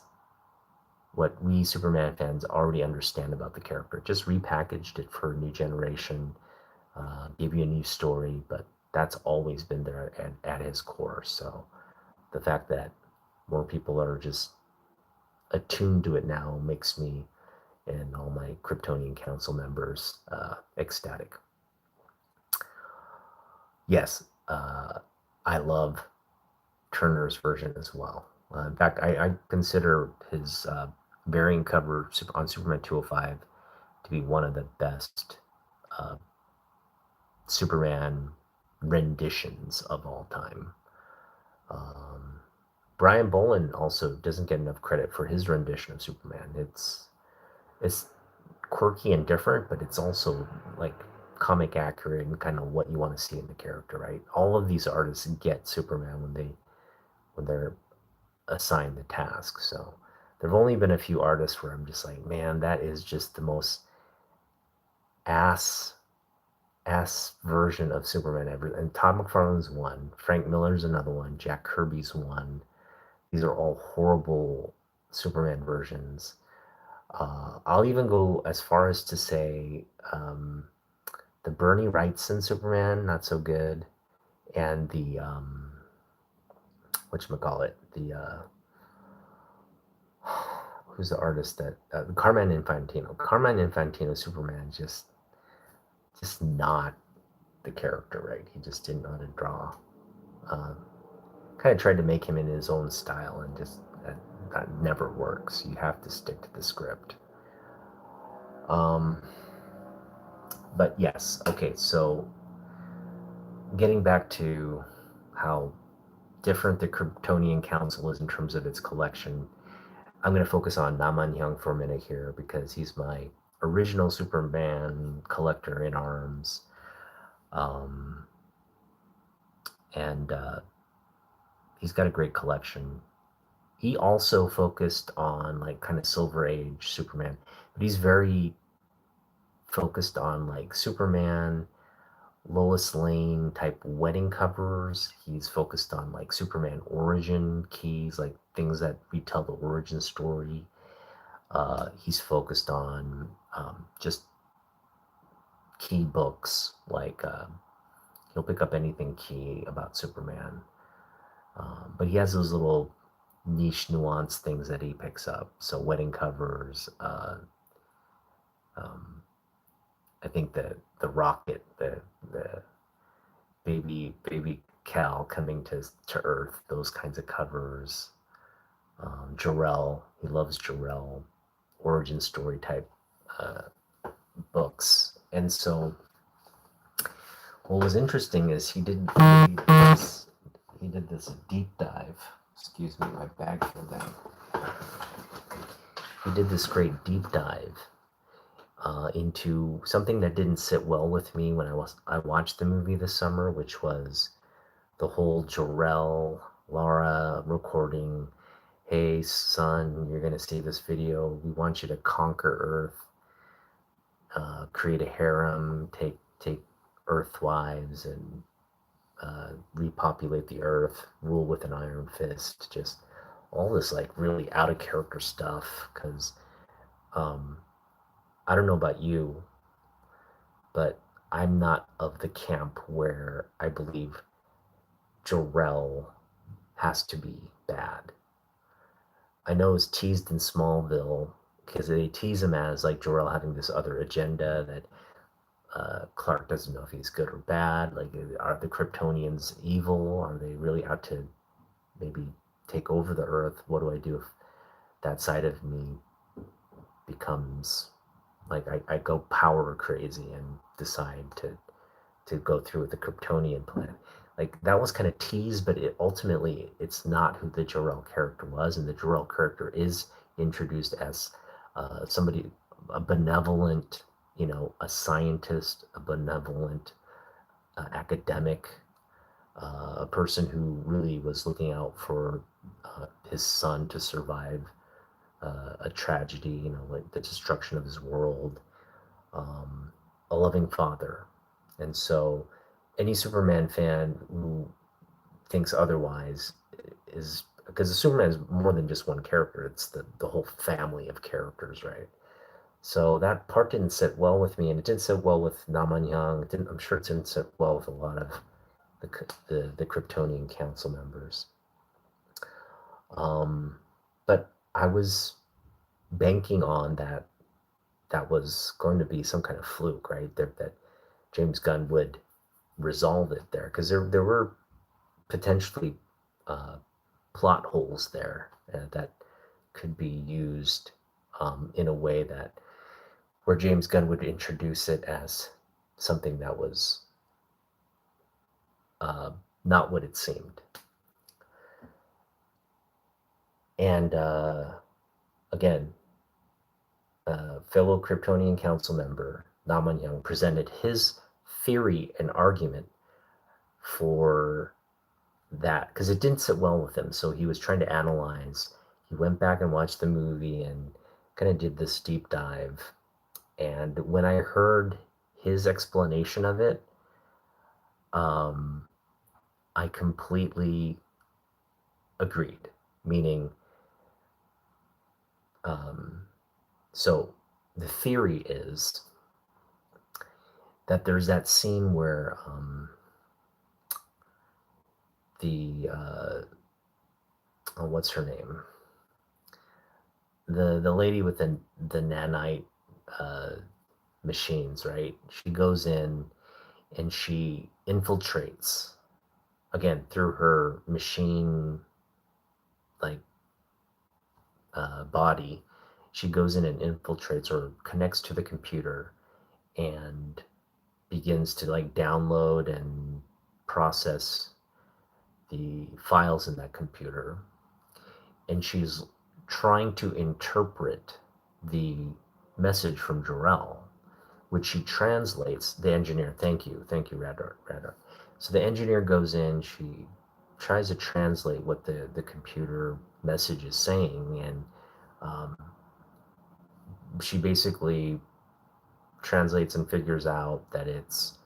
What we Superman fans already understand about the character, just repackaged it for a new generation, gave you a new story, but that's always been there at his core. So the fact that more people are just attuned to it now makes me and all my Kryptonian Council members ecstatic. Yes, I love Turner's version as well. In fact, I consider his variant cover on Superman 205 to be one of the best Superman renditions of all time. Brian Bolland also doesn't get enough credit for his rendition of Superman. It's quirky and different, but it's also like comic accurate and kind of what you want to see in the character, right? All of these artists get Superman when they're assigned the task. So there've only been a few artists where I'm just like, man, that is just the most ass version of Superman ever. And Todd McFarlane's one, Frank Miller's another one, Jack Kirby's one. These are all horrible Superman versions. I'll even go as far as to say the Bernie Wrightson Superman, not so good, and the whatchamacallit, the who's the artist that Carmine Infantino Superman just not the character, right? He just didn't know how to draw. Kind of tried to make him in his own style, and just that never works. You have to stick to the script. But yes, okay, so getting back to how different the Kryptonian Council is in terms of its collection, I'm going to focus on Naman Hyung for a minute here because he's my original Superman collector in arms. And he's got a great collection. He also focused on like kind of Silver Age Superman, but he's very focused on like Superman, Lois Lane type wedding covers. He's focused on like Superman origin keys, like things that retell the origin story. He's focused on just key books, like he'll pick up anything key about Superman. But he has those little niche, nuanced things that he picks up. So wedding covers. Um, I think the rocket, the baby Cal coming to Earth, those kinds of covers. Jarrell, he loves Jarrell, origin story type uh, books. And so what was interesting is he did this deep dive. Excuse me, my bag fell down. He did this great deep dive into something that didn't sit well with me when I watched the movie this summer, which was the whole Jarrell Laura recording. Hey son, you're gonna see this video. We want you to conquer Earth, create a harem, take Earth wives, and repopulate the Earth, rule with an iron fist. Just all this like really out of character stuff. Because um, I don't know about you, but I'm not of the camp where I believe Jarrell has to be bad. I know it's teased in Smallville because they tease him as like Jor-El having this other agenda that Clark doesn't know if he's good or bad. Like, are the Kryptonians evil? Are they really out to maybe take over the Earth? What do I do if that side of me becomes like I go power crazy and decide to go through with the Kryptonian plan? Like that was kind of teased, but ultimately it's not who the Jor-El character was, and the Jor-El character is introduced as somebody, a benevolent, a scientist, a benevolent academic, a person who really was looking out for his son to survive a tragedy, like the destruction of his world, a loving father. And so any Superman fan who thinks otherwise is because Superman is more than just one character. It's the whole family of characters, right? So that part didn't sit well with me, and it didn't sit well with Naman Young. It didn't, I'm sure it didn't sit well with a lot of the Kryptonian Council members. But I was banking on that was going to be some kind of fluke, right? That James Gunn would resolve it there, because there were potentially plot holes there that could be used in a way that where James Gunn would introduce it as something that was not what it seemed. And again, fellow Kryptonian Council member Naman Young presented his theory and argument for that because it didn't sit well with him. So he was trying to analyze. He went back and watched the movie and kind of did this deep dive. And when I heard his explanation of it, I completely agreed. Meaning, so the theory is that there's that scene where what's her name? The lady with the nanite machines, right? She goes in and she infiltrates again through her machine like body. She goes in and infiltrates or connects to the computer and begins to like download and process the files in that computer, and she's trying to interpret the message from Jor-El, which she translates. The engineer, thank you, Radar. So the engineer goes in, she tries to translate what the computer message is saying, and she basically translates and figures out that it's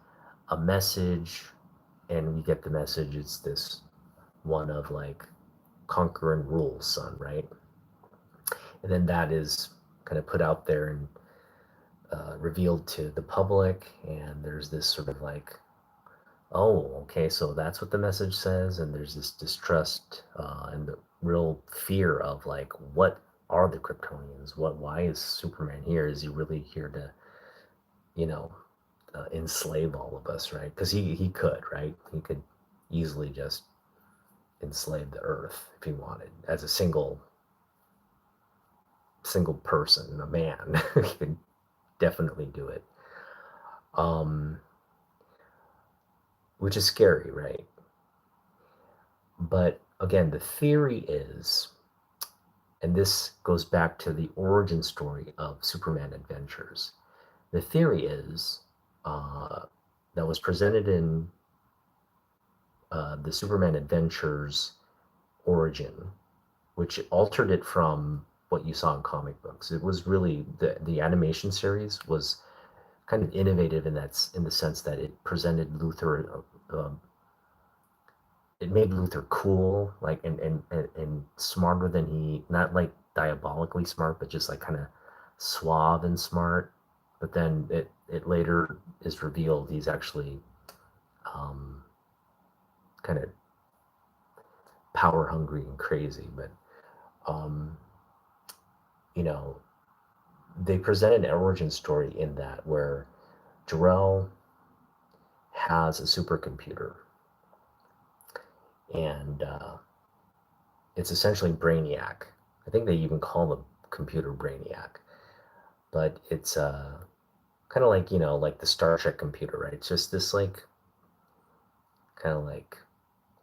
a message, and we get the message. It's this one of like conquer and rule, son, right? And then that is kind of put out there and revealed to the public, and there's this sort of like, oh, okay, so that's what the message says, and there's this distrust and the real fear of like, what are the Kryptonians? Why is Superman here? Is he really here to, you know, enslave all of us, right? Because he could, right? He could easily just enslave the Earth if he wanted, as a single person, a man. He could definitely do it. Um, which is scary, right? But again, the theory is, and this goes back to the origin story of Superman Adventures. The theory is that was presented in the Superman Adventures origin, which altered it from what you saw in comic books. It was really the animation series was kind of innovative in the sense that it presented Luthor. It made Luther cool, like and smarter than he, not like diabolically smart, but just like kind of suave and smart. But then it later is revealed he's actually um, kind of power hungry and crazy. But um, you know, they presented an origin story in that where Jor-El has a supercomputer, and it's essentially Brainiac. I think they even call the computer Brainiac, but it's kind of like, like the Star Trek computer, right? It's just this like kind of like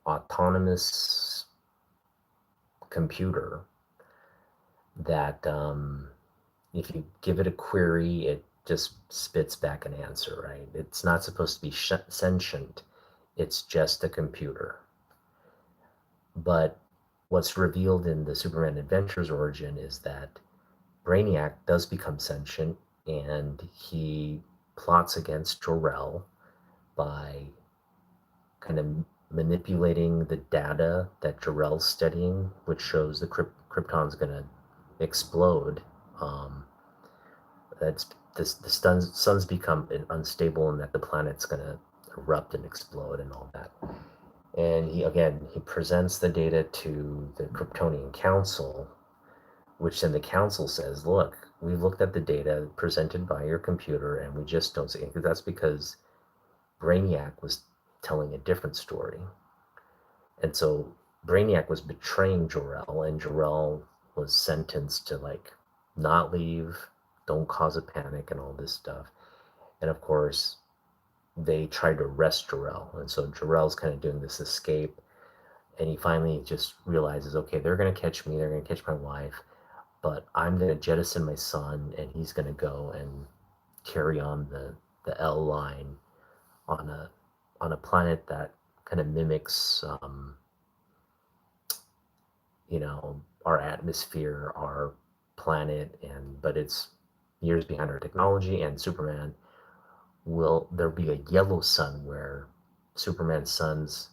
autonomous computer that if you give it a query, it just spits back an answer, right? It's not supposed to be sentient. It's just a computer. But what's revealed in the Superman Adventures origin is that Brainiac does become sentient, and he plots against Jor-El by kind of manipulating the data that Jor-El's studying, which shows the Krypton's going to explode. That's the sun's become unstable, and that the planet's going to erupt and explode and all that. And he presents the data to the Kryptonian Council, which then the council says, look, we looked at the data presented by your computer and we just don't see it. That's because Brainiac was telling a different story. And so Brainiac was betraying Jor-El, and Jor-El was sentenced to like not leave, don't cause a panic and all this stuff. And of course, they tried to arrest Jor-El. And so Jor-El's kind of doing this escape, and he finally just realizes, okay, they're going to catch me, they're going to catch my wife, but I'm going to jettison my son, and he's going to go and carry on the L line on a planet that kind of mimics, our atmosphere, our planet, but it's years behind our technology. And there'll be a yellow sun where Superman's son's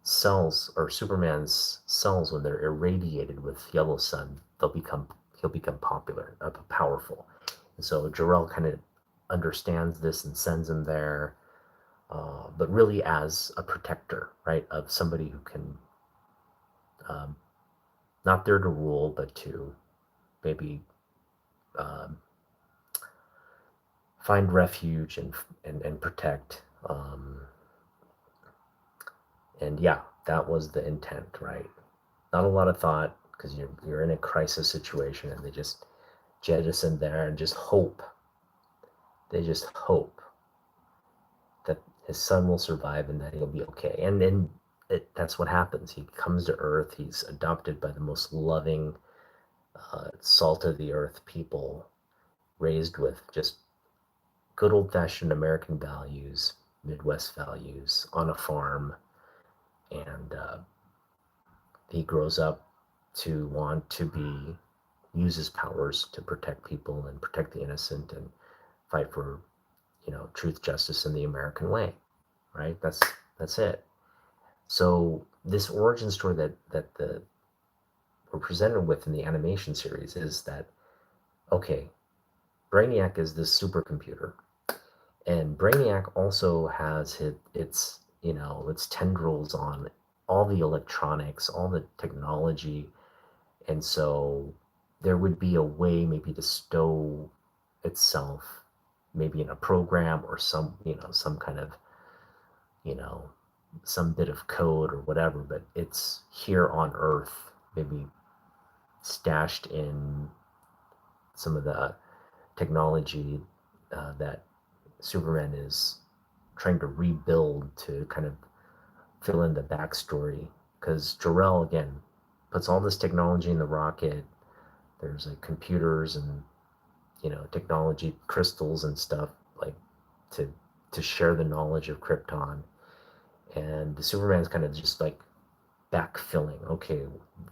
Superman's cells, when they're irradiated with yellow sun, he'll become popular, powerful. And so Jor-El kind of understands this and sends him there, but really as a protector, right, of somebody who can, not there to rule, but to maybe um, find refuge and protect. And yeah, that was the intent, right? Not a lot of thought, because you're in a crisis situation, and they just jettison there and just hope. They just hope that his son will survive and that he'll be okay. And then that's what happens. He comes to Earth. He's adopted by the most loving, salt of the earth people, raised with just good old-fashioned American values, Midwest values, on a farm. And he grows up to want to use his powers to protect people and protect the innocent, and fight for, truth, justice, and the American way, right? That's it. So this origin story that we're presented with in the animation series is that, okay, Brainiac is this supercomputer, and Brainiac also has its tendrils on all the electronics, all the technology, and so there would be a way maybe to stow itself, maybe in a program or some kind of, you know, some bit of code or whatever, but it's here on Earth, maybe stashed in some of the technology that Superman is trying to rebuild to kind of fill in the backstory. Because Jor-El, again, puts all this technology in the rocket. There's like computers and, technology, crystals and stuff, like to share the knowledge of Krypton. And the Superman's kind of just like backfilling. Okay,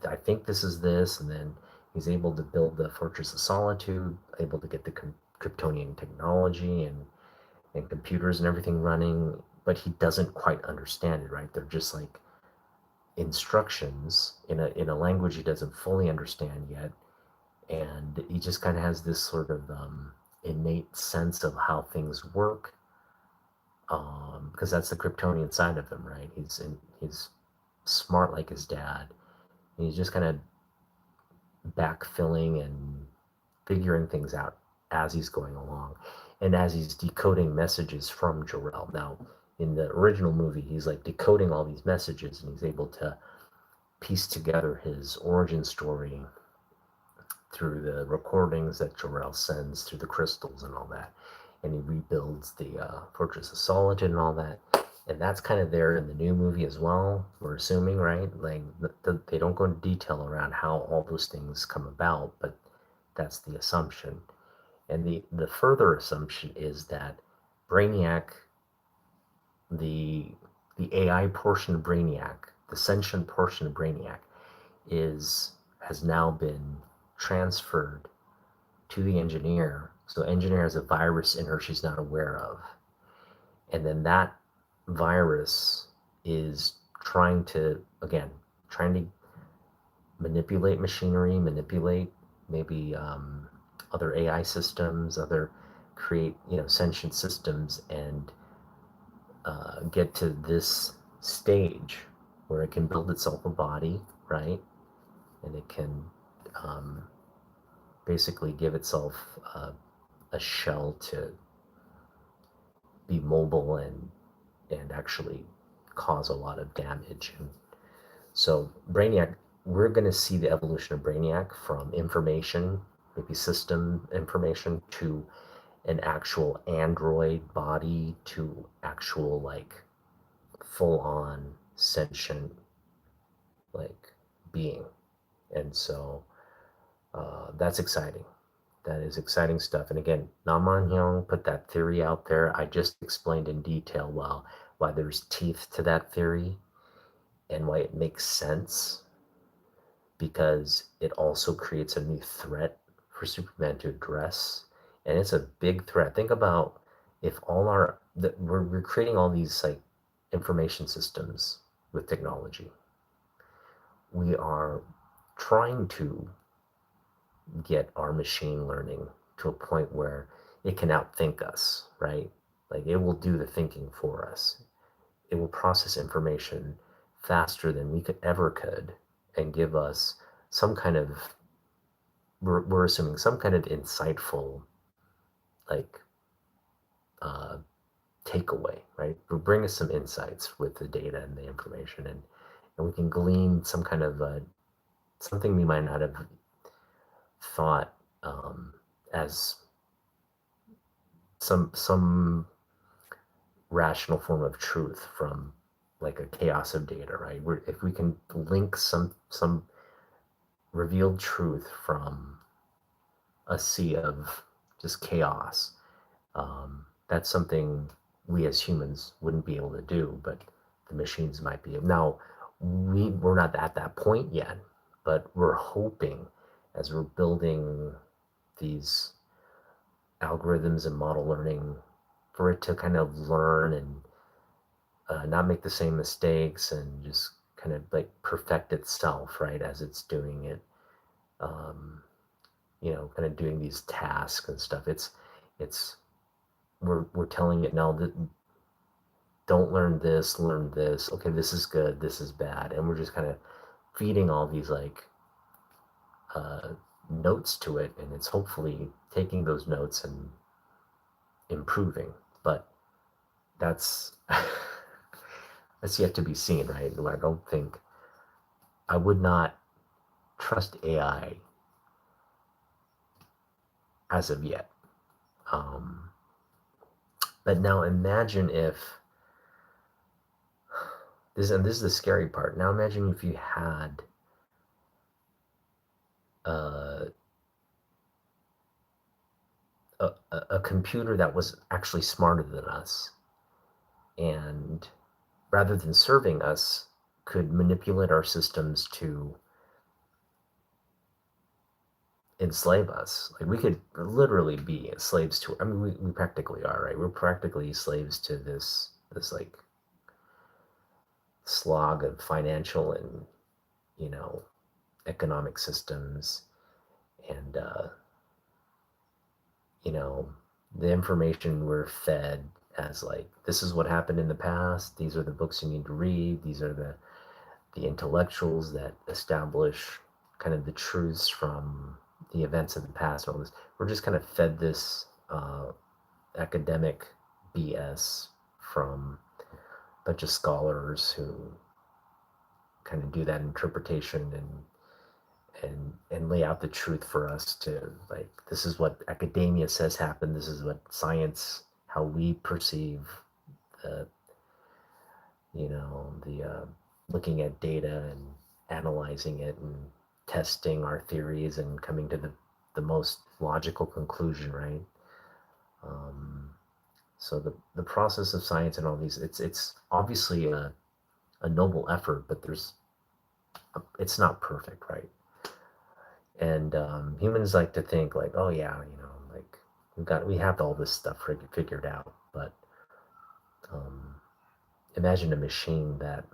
I think this is this, and then he's able to build the Fortress of Solitude, able to get the Kryptonian technology and computers and everything running, but he doesn't quite understand it, right? They're just like instructions in a language he doesn't fully understand yet, and he just kind of has this sort of innate sense of how things work, because that's the Kryptonian side of him, right? He's smart like his dad. And he's just kind of backfilling and figuring things out as he's going along, and as he's decoding messages from Jor-El. Now, in the original movie, he's like decoding all these messages, and he's able to piece together his origin story through the recordings that Jor-El sends through the crystals and all that. And he rebuilds the Fortress of Solitude and all that. And that's kind of there in the new movie as well, we're assuming, right? Like, they don't go into detail around how all those things come about, but that's the assumption. And the further assumption is that Brainiac, the AI portion of Brainiac, the sentient portion of Brainiac, has now been transferred to the engineer. So engineer has a virus in her she's not aware of. And then that virus is trying to manipulate machinery, manipulate maybe other AI systems, create sentient systems, and get to this stage where it can build itself a body, right? And it can basically give itself a shell to be mobile and actually cause a lot of damage. And so Brainiac, we're going to see the evolution of Brainiac from information, maybe system information, to an actual android body, to actual like full-on sentient like being. And so that's exciting. That is exciting stuff. And again, Na Man Hyung put that theory out there. I just explained in detail why there's teeth to that theory and why it makes sense, because it also creates a new threat for Superman to address. And it's a big threat. Think about if we're creating all these like information systems with technology. We are trying to get our machine learning to a point where it can outthink us, right? Like, it will do the thinking for us. It will process information faster than we could and give us some kind of, we're assuming some kind of insightful like takeaway, right? Will bring us some insights with the data and the information, and we can glean some kind of something we might not have thought as some rational form of truth from like a chaos of data, right? If we can link some revealed truth from a sea of just chaos, that's something we as humans wouldn't be able to do, but the machines might be. Now, we're not at that point yet, but we're hoping, as we're building these algorithms and model learning for it to kind of learn and not make the same mistakes and just kind of like perfect itself, right, as it's doing it. Um, kind of doing these tasks and stuff. It's we're telling it now that don't learn this, learn this. Okay, this is good, this is bad, and we're just kind of feeding all these like uh, notes to it, and it's hopefully taking those notes and improving. But that's that's yet to be seen, right? I don't think I would not trust AI as of yet. Um, but now imagine if this is the scary part. Now imagine if you had uh, a computer that was actually smarter than us, and rather than serving us, could manipulate our systems to enslave us. Like we could literally be slaves to. I mean, we practically are, right? We're practically slaves to this like slog of financial and you know economic systems and you know the information we're fed as like this is what happened in the past, these are the books you need to read, these are the intellectuals that establish kind of the truths from the events of the past and all this. We're just kind of fed this academic BS from a bunch of scholars who kind of do that interpretation and lay out the truth for us to like this is what academia says happened, this is what science, how we perceive the the looking at data and analyzing it and testing our theories and coming to the most logical conclusion, right? um, so the process of science and all these, it's obviously a noble effort, but it's not perfect, right? And humans like to think like, oh yeah, like we have all this stuff figured out. But um, imagine a machine that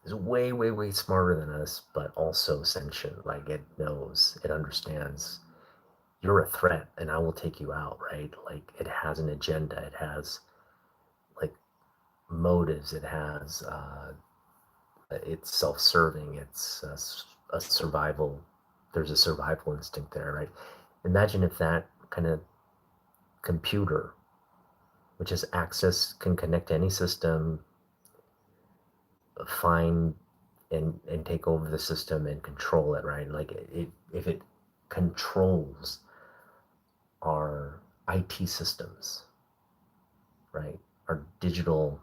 is way, way, way smarter than us, but also sentient. Like it knows, it understands you're a threat, and I will take you out, right? Like it has an agenda. It has like motives. It has it's self-serving. It's a survival. There's a survival instinct there, right? Imagine if that kind of computer, which has access, can connect to any system, find and take over the system and control it, right? Like if it controls our IT systems, right? Our digital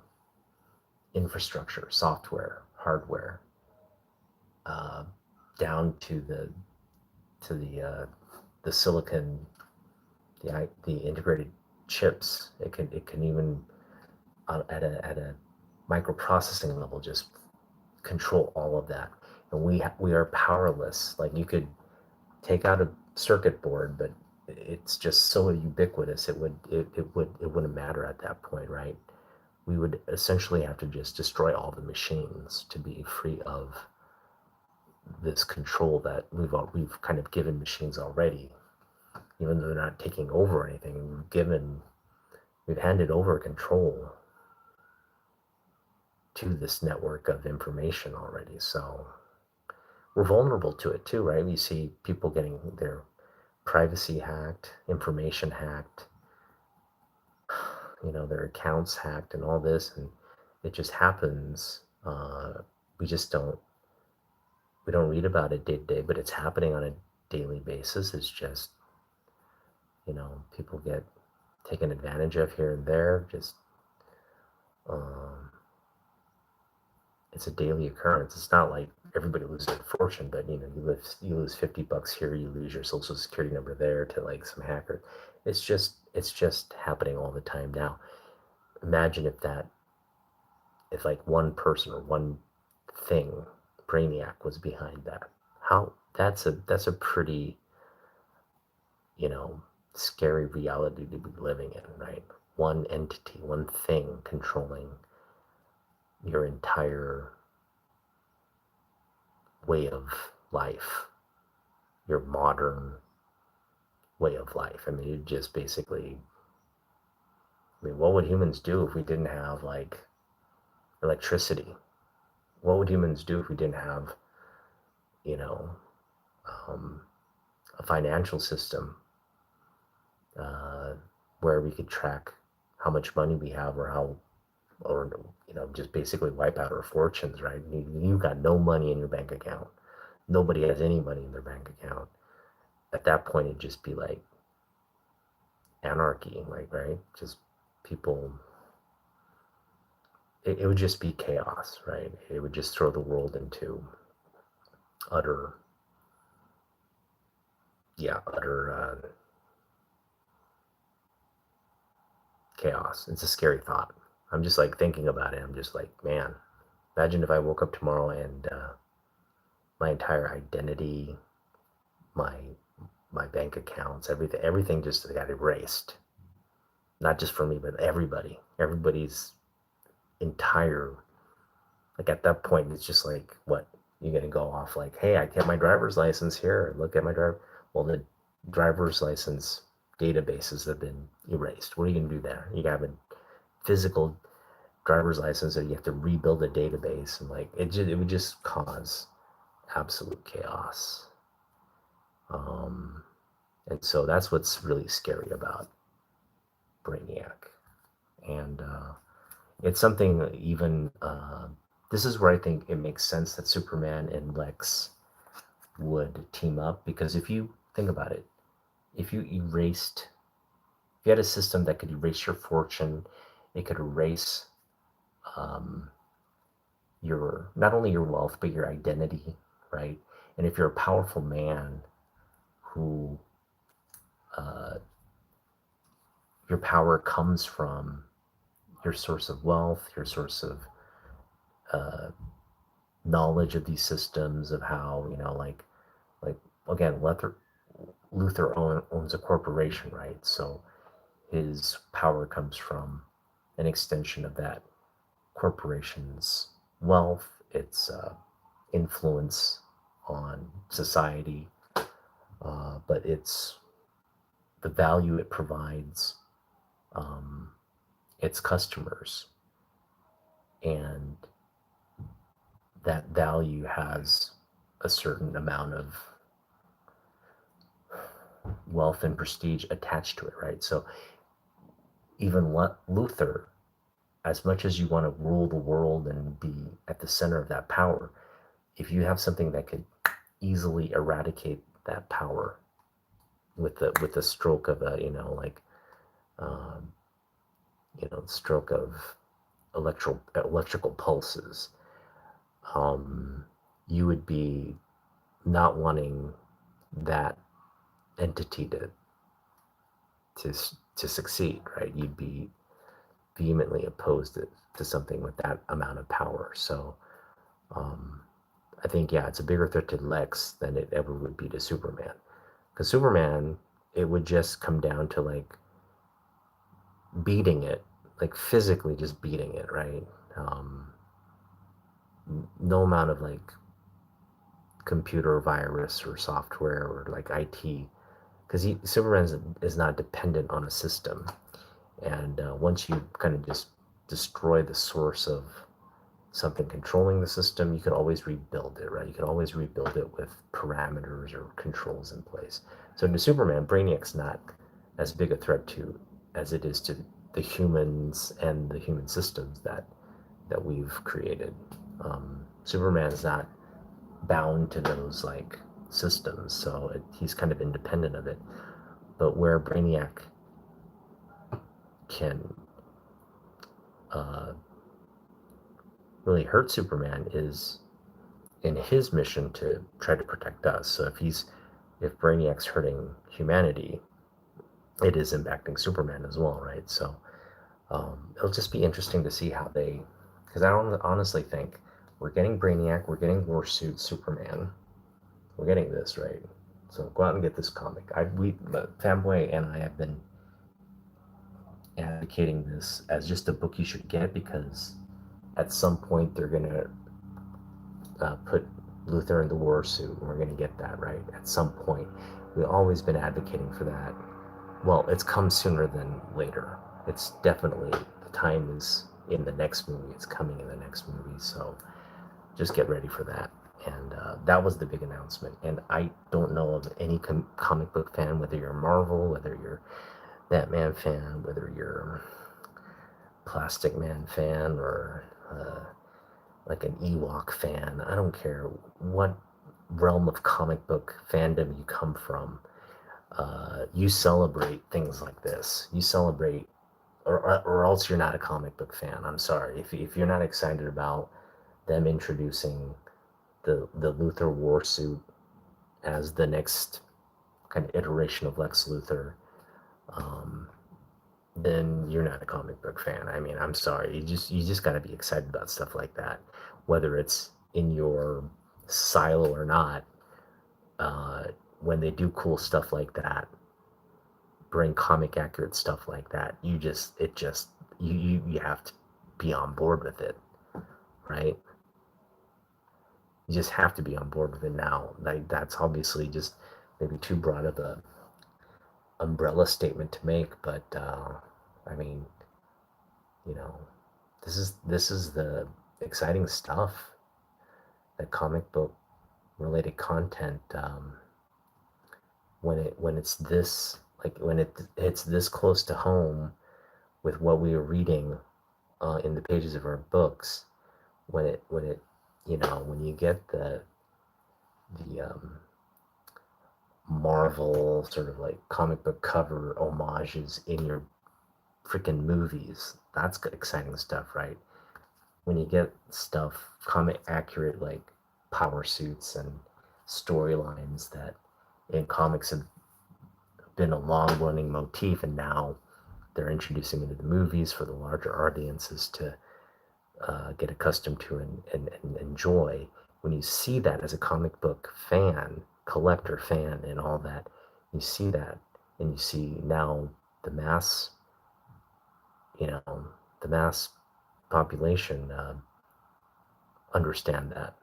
infrastructure, software, hardware, uh, down to the silicon, the integrated chips. It can even at a microprocessing level just control all of that, and we are powerless. Like you could take out a circuit board, but it's just so ubiquitous. It wouldn't matter at that point, right? We would essentially have to just destroy all the machines to be free of this control that we've kind of given machines already, even though they're not taking over anything. We've handed over control to this network of information already. So we're vulnerable to it too, right? We see people getting their privacy hacked, information hacked, their accounts hacked, and all this, and it just happens. We just we don't read about it day to day, but it's happening on a daily basis. It's just people get taken advantage of here and there. Just um, it's a daily occurrence. It's not like everybody loses a fortune, but you lose $50 here, you lose your social security number there to like some hacker. It's just happening all the time now. Imagine if like one person or one thing, Brainiac, was behind that. How that's a pretty you know scary reality to be living in, right? One entity, one thing controlling your entire way of life, your modern way of life. I mean, it just basically, I mean, what would humans do if we didn't have like electricity? What would humans do if we didn't have, you know, um, a financial system uh, where we could track how much money we have or just basically wipe out our fortunes, right? You got no money in your bank account. Nobody has any money in their bank account. At that point, it'd just be like anarchy, like, right? Just people, it would just be chaos, right? It would just throw the world into utter, utter chaos. It's a scary thought. I'm just like thinking about it. I'm just like, man, imagine if I woke up tomorrow and my entire identity, my my bank accounts, everything just got erased. Not just for me, but everybody's entire, like at that point, it's just like, what, you're gonna go off like, hey, I get my driver's license here, look at my driver. Well, the driver's license databases have been erased. What are you gonna do there? You have a physical driver's license that you have to rebuild a database, and like it would just cause absolute chaos. And so that's what's really scary about Brainiac. And it's something that even, this is where I think it makes sense that Superman and Lex would team up, because if you think about it, if you had a system that could erase your fortune, it could erase your, not only your wealth, but your identity, right? And if you're a powerful man who, your power comes from your source of wealth, your source of knowledge of these systems, of how, like again, Luther owns a corporation, right? So his power comes from an extension of that corporation's wealth, its influence on society, but it's the value it provides its customers, and that value has a certain amount of wealth and prestige attached to it, right? So even Luther, as much as you want to rule the world and be at the center of that power, if you have something that could easily eradicate that power with the stroke of a, stroke of electrical pulses, you would be not wanting that entity to succeed, right? You'd be vehemently opposed to something with that amount of power. So I think, yeah, it's a bigger threat to Lex than it ever would be to Superman. Because Superman, it would just come down to like beating it, like physically just beating it, right? No amount of like computer virus or software or like IT, because Superman is not dependent on a system. And once you kind of just destroy the source of something controlling the system, you can always rebuild it, right? You can always rebuild it with parameters or controls in place. So to Superman, Brainiac's not as big a threat to as it is to the humans and the human systems that we've created. Superman's not bound to those like systems, so he's kind of independent of it. But where Brainiac can really hurt Superman is in his mission to try to protect us. So if Brainiac's hurting humanity, it is impacting Superman as well, right? So it'll just be interesting to see how they, because I honestly think we're getting Brainiac, we're getting Warsuit Superman, we're getting this, right? So go out and get this comic. Fanboy and I have been advocating this as just a book you should get, because at some point they're gonna put Luther in the war suit, and we're gonna get that, right? At some point, we've always been advocating for that. Well, it's come sooner than later. It's definitely, the time is in the next movie. It's coming in the next movie, so just get ready for that. And that was the big announcement. And I don't know of any comic book fan, whether you're Marvel, whether you're Batman fan, whether you're Plastic Man fan, or like an Ewok fan. I don't care what realm of comic book fandom you come from. You celebrate things like this. You celebrate, or else you're not a comic book fan. I'm sorry. If you're not excited about them introducing the Luthor war suit as the next kind of iteration of Lex Luthor, um, then you're not a comic book fan. I mean, I'm sorry. You just got to be excited about stuff like that, whether it's in your silo or not. Uh, when they do cool stuff like that, bring comic accurate stuff like that, you have to be on board with it, right? You just have to be on board with it now. Like, that's obviously just maybe too broad of a umbrella statement to make, but I mean, you know, this is the exciting stuff, that comic book related content, when it's this, like, when it's this close to home with what we are reading in the pages of our books, when it when you get the Marvel sort of like comic book cover homages in your freaking movies, that's exciting stuff, right? When you get stuff comic accurate, like power suits and storylines that in comics have been a long running motif, and now they're introducing into the movies for the larger audiences to get accustomed to and enjoy. When you see that as a comic book fan, collector fan, and all that, you see that, and you see now the mass, you know, the mass population understand that.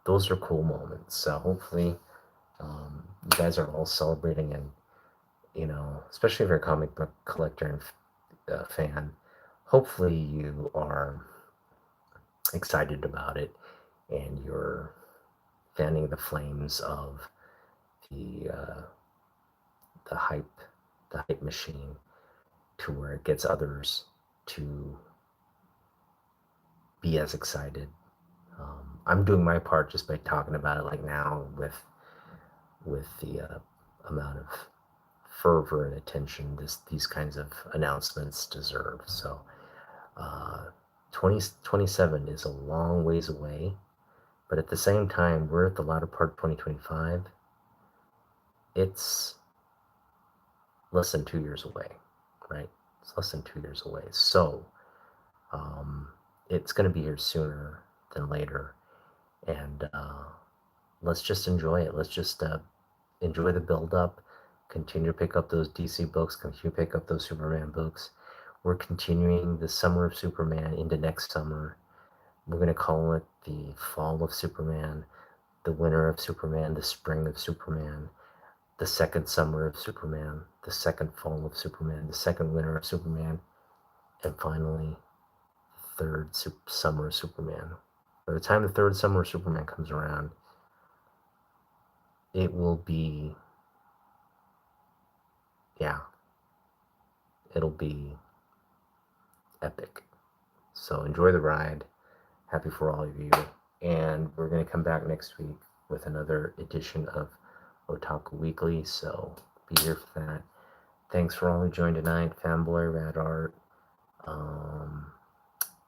Those are cool moments. So hopefully, you guys are all celebrating, and especially if you're a comic book collector and fan, hopefully you are excited about it, and you're fanning the flames of the uh, the hype, the hype machine, to where it gets others to be as excited. I'm doing my part just by talking about it like now, with the amount of fervor and attention these kinds of announcements deserve. So, uh, 2027 is a long ways away, but at the same time, we're at the latter part of 2025. It's less than 2 years away, right? It's less than 2 years away. So, it's going to be here sooner than later. And let's just enjoy it. Let's just enjoy the build up. Continue to pick up those DC books. Continue to pick up those Superman books. We're continuing the summer of Superman into next summer. We're going to call it the fall of Superman, the winter of Superman, the spring of Superman, the second summer of Superman, the second fall of Superman, the second winter of Superman, and finally, the third summer of Superman. By the time the third summer of Superman comes around, it will be, yeah, it'll be epic. So enjoy the ride. Happy for all of you. And we're going to come back next week with another edition of Otaku Weekly. So be here for that. Thanks for all who joined tonight. Fanboy, Rad Art,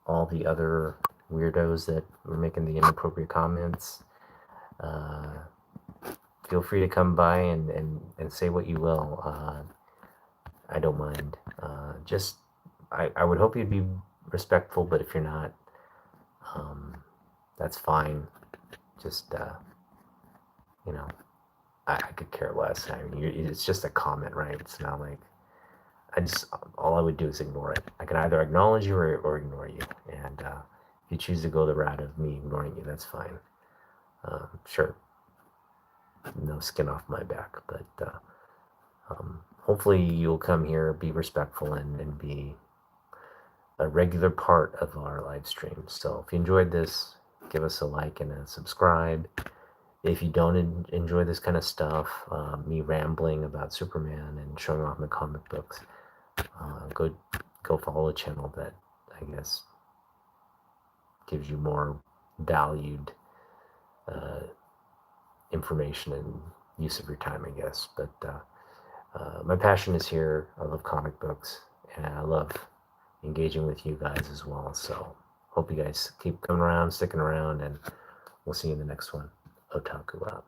all the other weirdos that were making the inappropriate comments. Feel free to come by and say what you will. I don't mind. I would hope you'd be respectful, but if you're not, that's fine. Just, you know, I could care less. I mean, it's just a comment, right? It's not like all I would do is ignore it. I can either acknowledge you or ignore you. And if you choose to go the route of me ignoring you, that's fine. Sure, no skin off my back, but hopefully you'll come here, be respectful, and be a regular part of our live stream. So if you enjoyed this, give us a like and a subscribe. If you don't enjoy this kind of stuff, me rambling about Superman and showing off my comic books, go follow a channel that I guess gives you more valued information and use of your time, I guess. But my passion is here. I love comic books, and I love engaging with you guys as well. So hope you guys keep coming around, sticking around, and we'll see you in the next one. Otaku out.